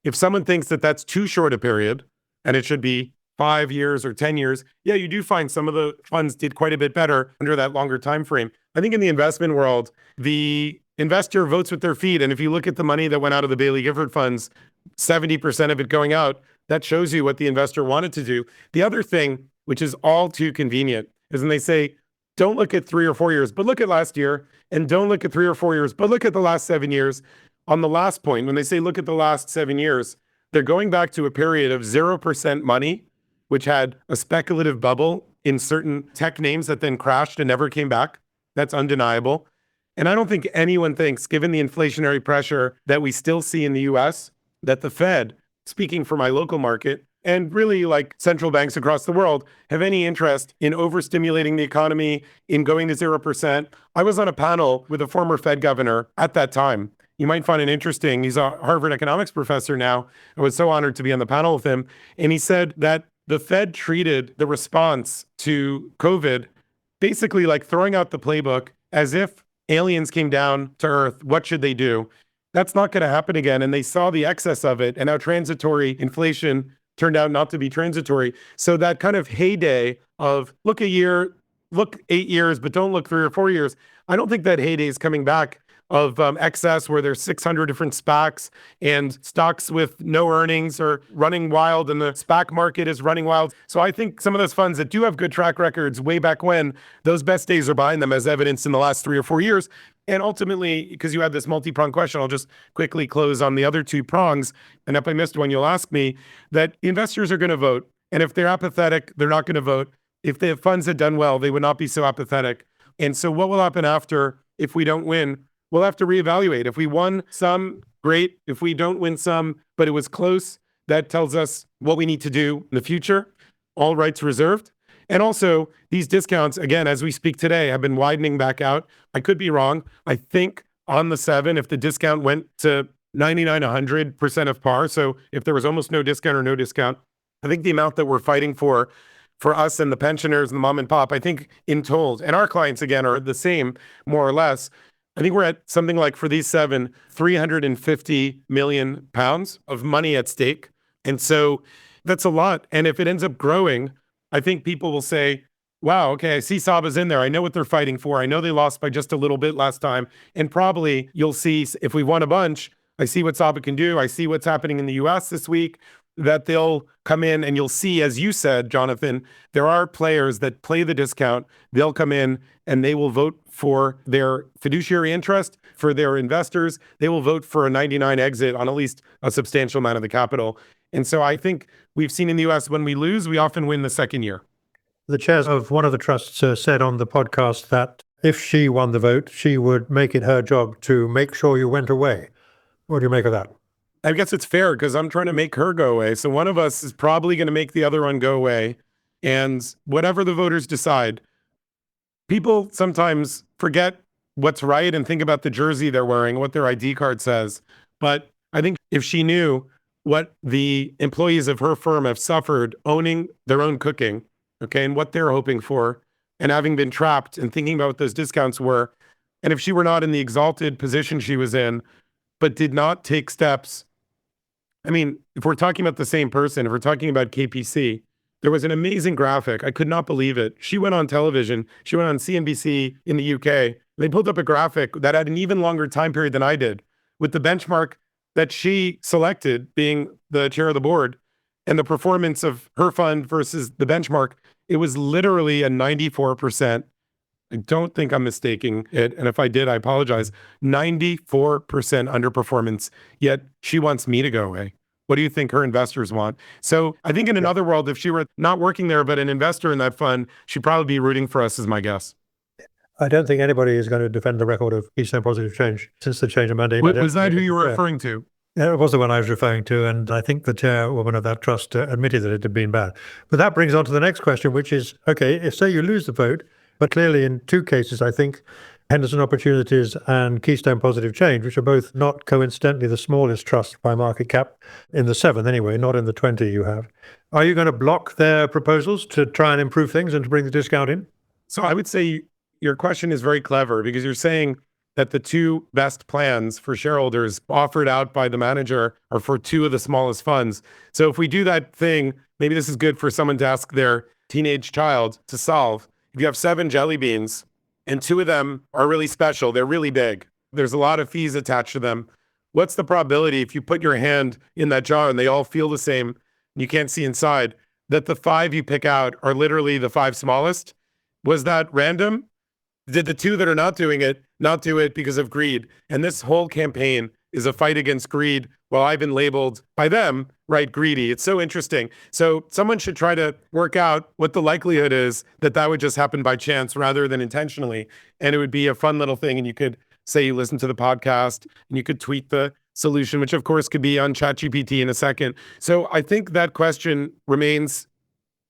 If someone thinks that that's too short a period and it should be 5 years or 10 years, yeah, you do find some of the funds did quite a bit better under that longer time frame. I think in the investment world, the investor votes with their feet. And if you look at the money that went out of the Bailey Gifford funds, 70% of it going out, that shows you what the investor wanted to do. The other thing, which is all too convenient, is when they say, don't look at 3 or 4 years, but look at last year, and don't look at 3 or 4 years, but look at the last 7 years. On the last point, when they say look at the last 7 years, they're going back to a period of 0% money, which had a speculative bubble in certain tech names that then crashed and never came back. That's undeniable. And I don't think anyone thinks, given the inflationary pressure that we still see in the US, that the Fed, speaking for my local market, and really like central banks across the world, have any interest in overstimulating the economy, in going to 0%. I was on a panel with a former Fed governor at that time. You might find it interesting. He's a Harvard economics professor now. I was so honored to be on the panel with him. And he said that the Fed treated the response to COVID basically like throwing out the playbook as if aliens came down to Earth. What should they do? That's not going to happen again. And they saw the excess of it and how transitory inflation turned out not to be transitory. So that kind of heyday of look a year, look 8 years, but don't look 3 or 4 years. I don't think that heyday is coming back of excess where there's 600 different SPACs and stocks with no earnings are running wild and the SPAC market is running wild. So I think some of those funds that do have good track records way back when, those best days are behind them as evidenced in the last 3 or 4 years. And ultimately, because you had this multi-pronged question, I'll just quickly close on the other 2 prongs. And if I missed one, you'll ask me that investors are going to vote. And if they're apathetic, they're not going to vote. If the funds had done well, they would not be so apathetic. And so what will happen after if we don't win? We'll have to reevaluate. If we won some, great. If we don't win some, but it was close, that tells us what we need to do in the future. All rights reserved. And also, these discounts, again, as we speak today, have been widening back out. I could be wrong. I think on the 7, if the discount went to 99, 100% of par, so if there was almost no discount or no discount, I think the amount that we're fighting for us and the pensioners and the mom and pop, I think in total, and our clients, again, are the same, more or less. I think we're at something like, for these 7, 350 million pounds of money at stake. And so that's a lot. And if it ends up growing, I think people will say, wow, okay, I see Saba's in there. I know what they're fighting for. I know they lost by just a little bit last time. And probably you'll see, if we won a bunch, I see what Saba can do. I see what's happening in the US this week, that they'll come in and you'll see, as you said, Jonathan, there are players that play the discount. They'll come in and they will vote for their fiduciary interest, for their investors. They will vote for a 99 exit on at least a substantial amount of the capital. And so I think we've seen in the US, when we lose, we often win the second year. The chair of one of the trusts said on the podcast that if she won the vote, she would make it her job to make sure you went away. What do you make of that? I guess it's fair because I'm trying to make her go away. So one of us is probably going to make the other one go away. And whatever the voters decide, people sometimes forget what's right and think about the jersey they're wearing, what their ID card says. But I think if she knew what the employees of her firm have suffered owning their own cooking, okay, and what they're hoping for, and having been trapped and thinking about what those discounts were, and if she were not in the exalted position she was in, but did not take steps. I mean, if we're talking about the same person, if we're talking about KPC, there was an amazing graphic. I could not believe it. She went on television. She went on CNBC in the UK. They pulled up a graphic that had an even longer time period than I did, with the benchmark that she selected being the chair of the board and the performance of her fund versus the benchmark. It was literally a 94%. I don't think I'm mistaking it. And if I did, I apologize. 94% underperformance, yet she wants me to go away. What do you think her investors want? So I think in another world, if she were not working there, but an investor in that fund, she'd probably be rooting for us, is my guess. I don't think anybody is going to defend the record of Keystone Positive Change since the change of mandate. Was that who you were referring to? Yeah, it was the one I was referring to, and I think the chairwoman of that trust admitted that it had been bad. But that brings on to the next question, which is, okay, if say you lose the vote, but clearly in two cases, I think, Henderson Opportunities and Keystone Positive Change, which are both not coincidentally the smallest trust by market cap, in the 7 anyway, not in the 20 you have. Are you going to block their proposals to try and improve things and to bring the discount in? So I would say your question is very clever because you're saying that the two best plans for shareholders offered out by the manager are for two of the smallest funds. So if we do that thing, maybe this is good for someone to ask their teenage child to solve. If you have 7 jelly beans and 2 of them are really special, they're really big, there's a lot of fees attached to them. What's the probability if you put your hand in that jar and they all feel the same, and you can't see inside, that the 5 you pick out are literally the 5 smallest? Was that random? Did the 2 that are not doing it not do it because of greed? And this whole campaign is a fight against greed, while I've been labeled by them, right, greedy. It's so interesting. So someone should try to work out what the likelihood is that that would just happen by chance rather than intentionally. And it would be a fun little thing. And you could say you listen to the podcast and you could tweet the solution, which of course could be on ChatGPT in a second. So I think that question remains.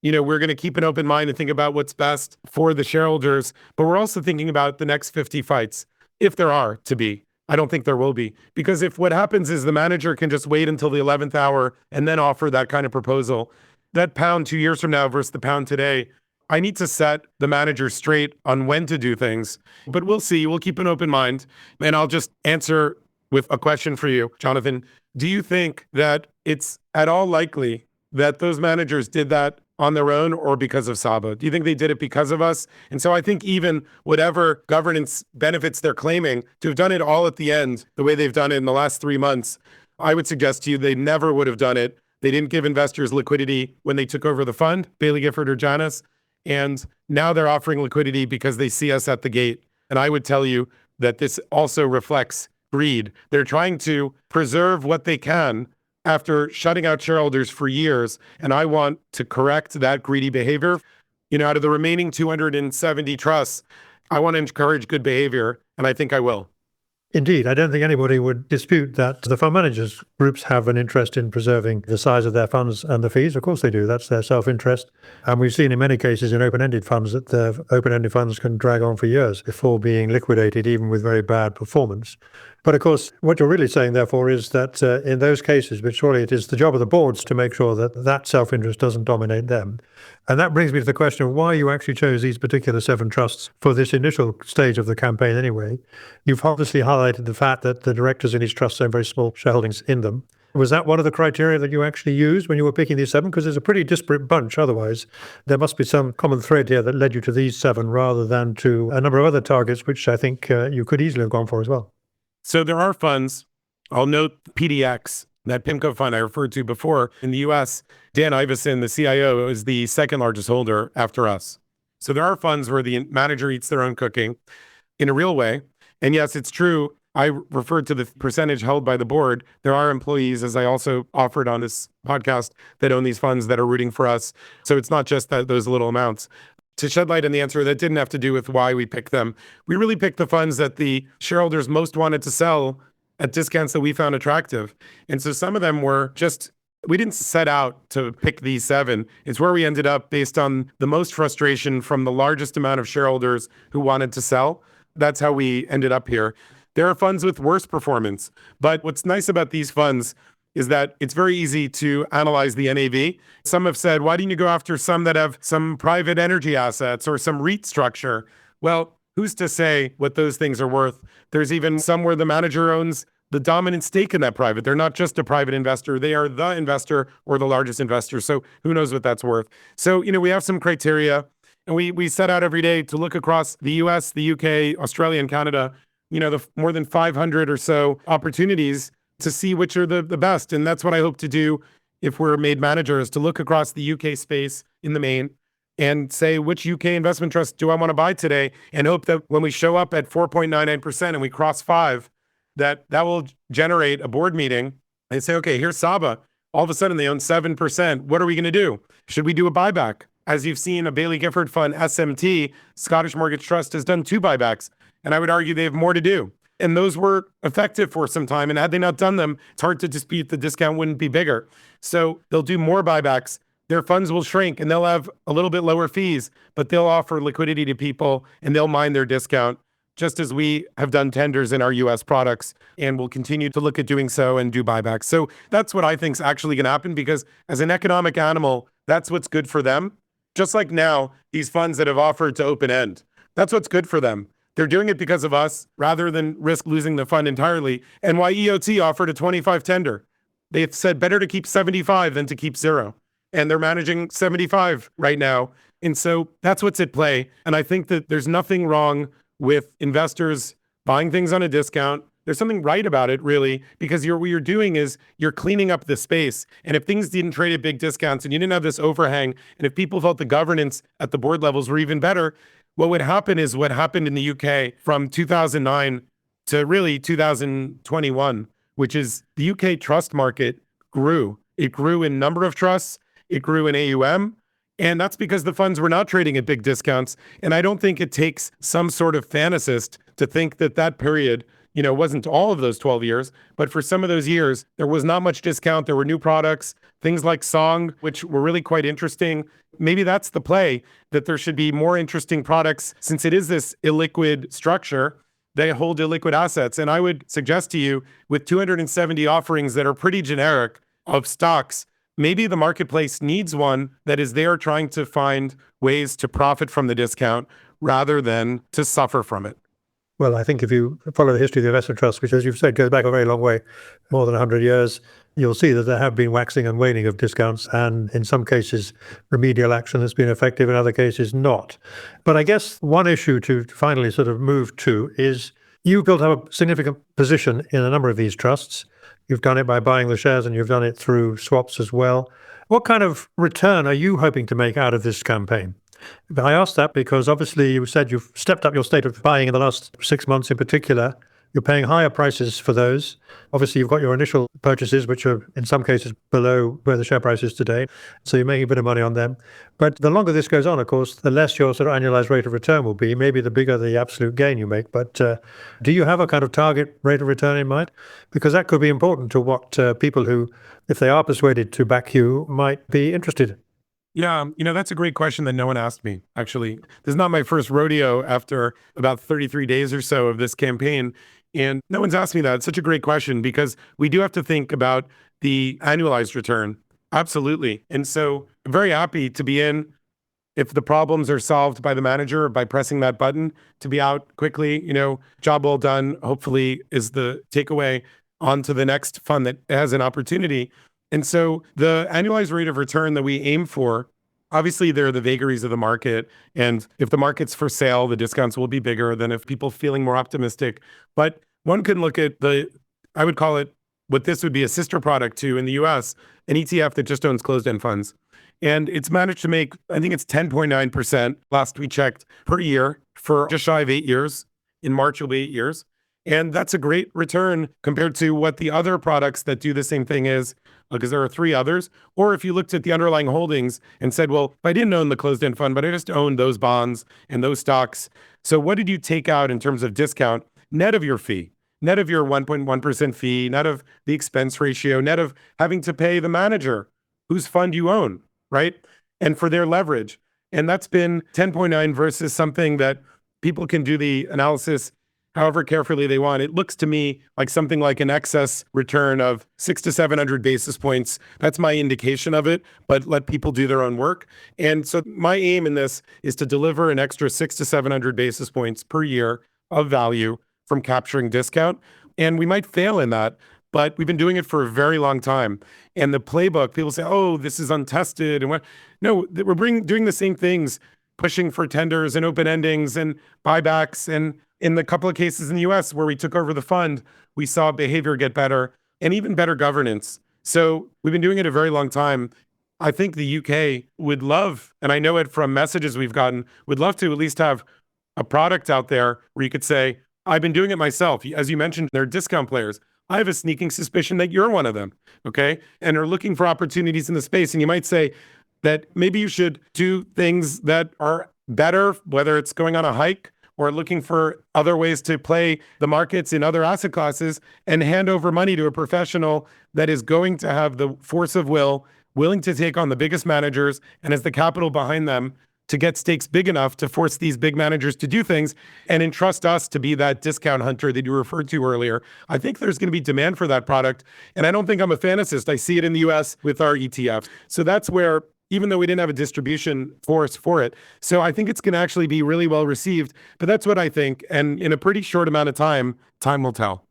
We're going to keep an open mind and think about what's best for the shareholders, but we're also thinking about the next 50 fights, if there are to be. I don't think there will be, because if what happens is the manager can just wait until the 11th hour and then offer that kind of proposal, that pound 2 years from now versus the pound today, I need to set the manager straight on when to do things. But we'll see. We'll keep an open mind. And I'll just answer with a question for you, Jonathan. Do you think that it's at all likely that those managers did that on their own or because of Saba? Do you think they did it because of us? And so I think even whatever governance benefits they're claiming, to have done it all at the end, the way they've done it in the last 3 months, I would suggest to you they never would have done it. They didn't give investors liquidity when they took over the fund, Bailey Gifford or Janus. And now they're offering liquidity because they see us at the gate. And I would tell you that this also reflects greed. They're trying to preserve what they can after shutting out shareholders for years. And I want to correct that greedy behavior. Out of the remaining 270 trusts, I want to encourage good behavior, and I think I will. Indeed, I don't think anybody would dispute that the fund managers groups have an interest in preserving the size of their funds and the fees. Of course they do. That's their self-interest. And we've seen in many cases in open-ended funds that the open-ended funds can drag on for years before being liquidated, even with very bad performance. But of course, what you're really saying, therefore, is that in those cases, but surely it is the job of the boards to make sure that that self-interest doesn't dominate them. And that brings me to the question of why you actually chose these particular 7 trusts for this initial stage of the campaign anyway. You've obviously highlighted the fact that the directors in these trusts have very small shareholdings in them. Was that one of the criteria that you actually used when you were picking these 7? Because there's a pretty disparate bunch otherwise. There must be some common thread here that led you to these 7 rather than to a number of other targets, which I think you could easily have gone for as well. So there are funds. I'll note PDX, that PIMCO fund I referred to before in the US. Dan Iveson, the CIO, is the second largest holder after us. So there are funds where the manager eats their own cooking in a real way. And yes, it's true. I referred to the percentage held by the board. There are employees, as I also offered on this podcast, that own these funds that are rooting for us. So it's not just those little amounts. To shed light on the answer, that didn't have to do with why we picked them. We really picked the funds that the shareholders most wanted to sell at discounts that we found attractive. And so some of them were just, we didn't set out to pick these 7. It's where we ended up based on the most frustration from the largest amount of shareholders who wanted to sell. That's how we ended up here. There are funds with worse performance. But what's nice about these funds is that it's very easy to analyze the NAV. Some have said, why didn't you go after some that have some private energy assets or some REIT structure? Well, who's to say what those things are worth? There's even some where the manager owns the dominant stake in that private. They're not just a private investor. They are the investor or the largest investor. So who knows what that's worth? So, we have some criteria, and we set out every day to look across the US, the UK, Australia, and Canada, the more than 500 or so opportunities to see which are the best. And that's what I hope to do if we're made managers, to look across the UK space in the main and say, which UK investment trust do I want to buy today? And hope that when we show up at 4.99% and we cross 5, that will generate a board meeting and say, okay, here's Saba. All of a sudden they own 7%. What are we going to do? Should we do a buyback? As you've seen, a Baillie Gifford fund, SMT, Scottish Mortgage Trust, has done 2 buybacks. And I would argue they have more to do. And those were effective for some time. And had they not done them, it's hard to dispute the discount wouldn't be bigger. So they'll do more buybacks. Their funds will shrink and they'll have a little bit lower fees, but they'll offer liquidity to people and they'll mine their discount, just as we have done tenders in our US products and will continue to look at doing so and do buybacks. So that's what I think is actually going to happen, because as an economic animal, that's what's good for them. Just like now, these funds that have offered to open end, that's what's good for them. They're doing it because of us rather than risk losing the fund entirely. And why EOT offered a 25 tender. They've said better to keep 75 than to keep 0. And they're managing 75 right now. And so that's what's at play. And I think that there's nothing wrong with investors buying things on a discount. There's something right about it, really, because what you're doing is you're cleaning up the space. And if things didn't trade at big discounts and you didn't have this overhang, and if people felt the governance at the board levels were even better, what would happen is what happened in the UK from 2009 to really 2021, which is the UK trust market grew. It grew in number of trusts. It grew in AUM. And that's because the funds were not trading at big discounts. And I don't think it takes some sort of fantasist to think that that period, wasn't all of those 12 years, but for some of those years, there was not much discount. There were new products, things like Song, which were really quite interesting. Maybe that's the play, that there should be more interesting products, since it is this illiquid structure. They hold illiquid assets. And I would suggest to you, with 270 offerings that are pretty generic of stocks, maybe the marketplace needs one that is there trying to find ways to profit from the discount rather than to suffer from it. Well, I think if you follow the history of the investment trust, which, as you've said, goes back a very long way, more than 100 years, you'll see that there have been waxing and waning of discounts, and in some cases, remedial action has been effective, in other cases, not. But I guess one issue to finally sort of move to is you built up a significant position in a number of these trusts. You've done it by buying the shares, and you've done it through swaps as well. What kind of return are you hoping to make out of this campaign? I ask that because obviously you said you've stepped up your state of buying in the last 6 months in particular. You're paying higher prices for those. Obviously, you've got your initial purchases, which are in some cases below where the share price is today. So you're making a bit of money on them. But the longer this goes on, of course, the less your sort of annualized rate of return will be. Maybe the bigger the absolute gain you make. But do you have a kind of target rate of return in mind? Because that could be important to what people who, if they are persuaded to back you, might be interested. Yeah, that's a great question that no one asked me, actually. This is not my first rodeo after about 33 days or so of this campaign. And no one's asked me that. It's such a great question, because we do have to think about the annualized return. Absolutely. And so I'm very happy to be in, if the problems are solved by the manager by pressing that button, to be out quickly. Job well done, hopefully, is the takeaway on to the next fund that has an opportunity. And so the annualized rate of return that we aim for, obviously there are the vagaries of the market. And if the market's for sale, the discounts will be bigger than if people feeling more optimistic. But one can look at I would call it what this would be a sister product to in the US, an ETF that just owns closed-end funds. And it's managed to make, I think it's 10.9% last we checked per year for just shy of 8 years. In March, it'll be 8 years. And that's a great return compared to what the other products that do the same thing is, because there are 3 others. Or if you looked at the underlying holdings and said, well, if I didn't own the closed-end fund, but I just owned those bonds and those stocks. So what did you take out in terms of discount net of your fee? net of your 1.1% fee, net of the expense ratio, net of having to pay the manager whose fund you own, right? And for their leverage. And that's been 10.9 versus something that people can do the analysis however carefully they want. It looks to me like something like an excess return of 600 to 700 basis points. That's my indication of it, but let people do their own work. And so my aim in this is to deliver an extra 600 to 700 basis points per year of value from capturing discount. And we might fail in that, but we've been doing it for a very long time. And the playbook, people say, oh, this is untested. And what? No, we're doing the same things, pushing for tenders and open endings and buybacks. And in the couple of cases in the US where we took over the fund, we saw behavior get better and even better governance. So we've been doing it a very long time. I think the UK would love, and I know it from messages we've gotten, would love to at least have a product out there where you could say, I've been doing it myself. As you mentioned, they're discount players. I have a sneaking suspicion that you're one of them, okay? And are looking for opportunities in the space. And you might say that maybe you should do things that are better, whether it's going on a hike or looking for other ways to play the markets in other asset classes, and hand over money to a professional that is going to have the force of will, willing to take on the biggest managers, and has the capital behind them to get stakes big enough to force these big managers to do things and entrust us to be that discount hunter that you referred to earlier. I think there's going to be demand for that product. And I don't think I'm a fantasist. I see it in the US with our ETFs. So that's where, even though we didn't have a distribution force for it. So I think it's going to actually be really well received. But that's what I think. And in a pretty short amount of time, time will tell.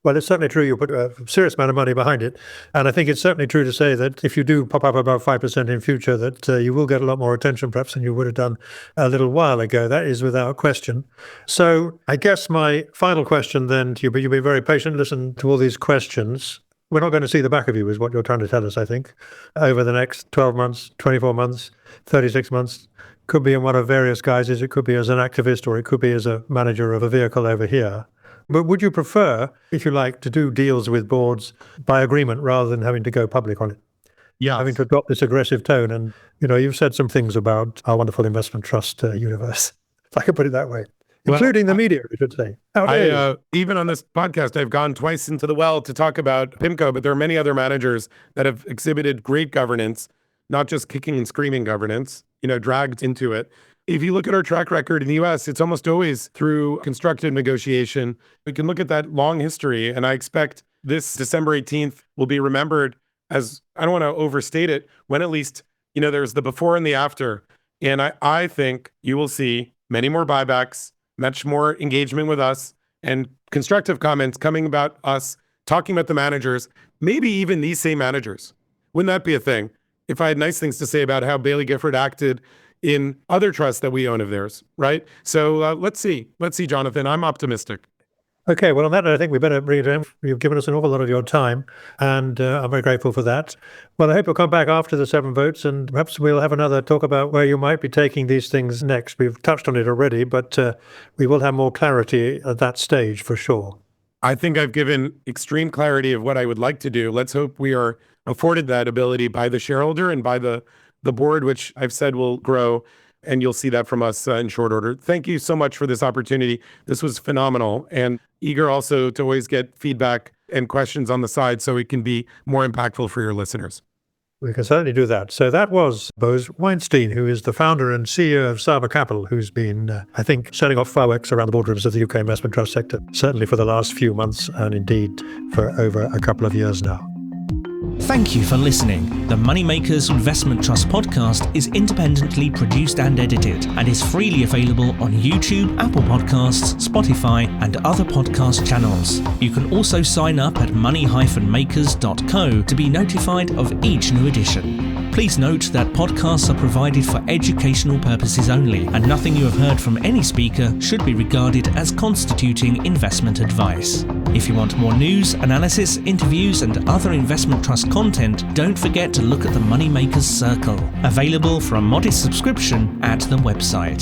Well, it's certainly true you put a serious amount of money behind it. And I think it's certainly true to say that if you do pop up above 5% in future, that you will get a lot more attention perhaps than you would have done a little while ago. That is without question. So I guess my final question then to you, but you'll be very patient, listen to all these questions. We're not going to see the back of you is what you're trying to tell us, I think, over the next 12 months, 24 months, 36 months. Could be in one of various guises. It could be as an activist, or it could be as a manager of a vehicle over here. But would you prefer, if you like, to do deals with boards by agreement rather than having to go public on it? Yeah. Having to adopt this aggressive tone. And, you've said some things about our wonderful investment trust universe, if I could put it that way, including the media, I should say. Even on this podcast, I've gone twice into the well to talk about PIMCO, but there are many other managers that have exhibited great governance, not just kicking and screaming governance, dragged into it. If you look at our track record in the US, it's almost always through constructive negotiation. We can look at that long history, and I expect this December 18th will be remembered as, I don't want to overstate it, when at least, there's the before and the after. And I think you will see many more buybacks, much more engagement with us, and constructive comments coming about us, talking about the managers, maybe even these same managers. Wouldn't that be a thing? If I had nice things to say about how Baillie Gifford acted in other trusts that we own of theirs, right? So let's see, Jonathan. I'm optimistic. Okay, well, on that note, I think we better bring it in. You've given us an awful lot of your time, and I'm very grateful for that. Well, I hope you'll come back after the 7 votes, and perhaps we'll have another talk about where you might be taking these things next. We've touched on it already, but we will have more clarity at that stage for sure. I think I've given extreme clarity of what I would like to do. Let's hope we are afforded that ability by the shareholder and by the board, which I've said will grow, and you'll see that from us in short order. Thank you so much for this opportunity. This was phenomenal, and eager also to always get feedback and questions on the side so it can be more impactful for your listeners. We can certainly do that. So that was Boaz Weinstein, who is the founder and CEO of Saba Capital, who's been, I think, setting off fireworks around the boardrooms of the UK investment trust sector, certainly for the last few months and indeed for over a couple of years now. Thank you for listening. The Moneymakers Investment Trust podcast is independently produced and edited and is freely available on YouTube, Apple Podcasts, Spotify, and other podcast channels. You can also sign up at money-makers.co to be notified of each new edition. Please note that podcasts are provided for educational purposes only, and nothing you have heard from any speaker should be regarded as constituting investment advice. If you want more news, analysis, interviews, and other investment trust content, don't forget to look at the Moneymakers Circle, available for a modest subscription at the website.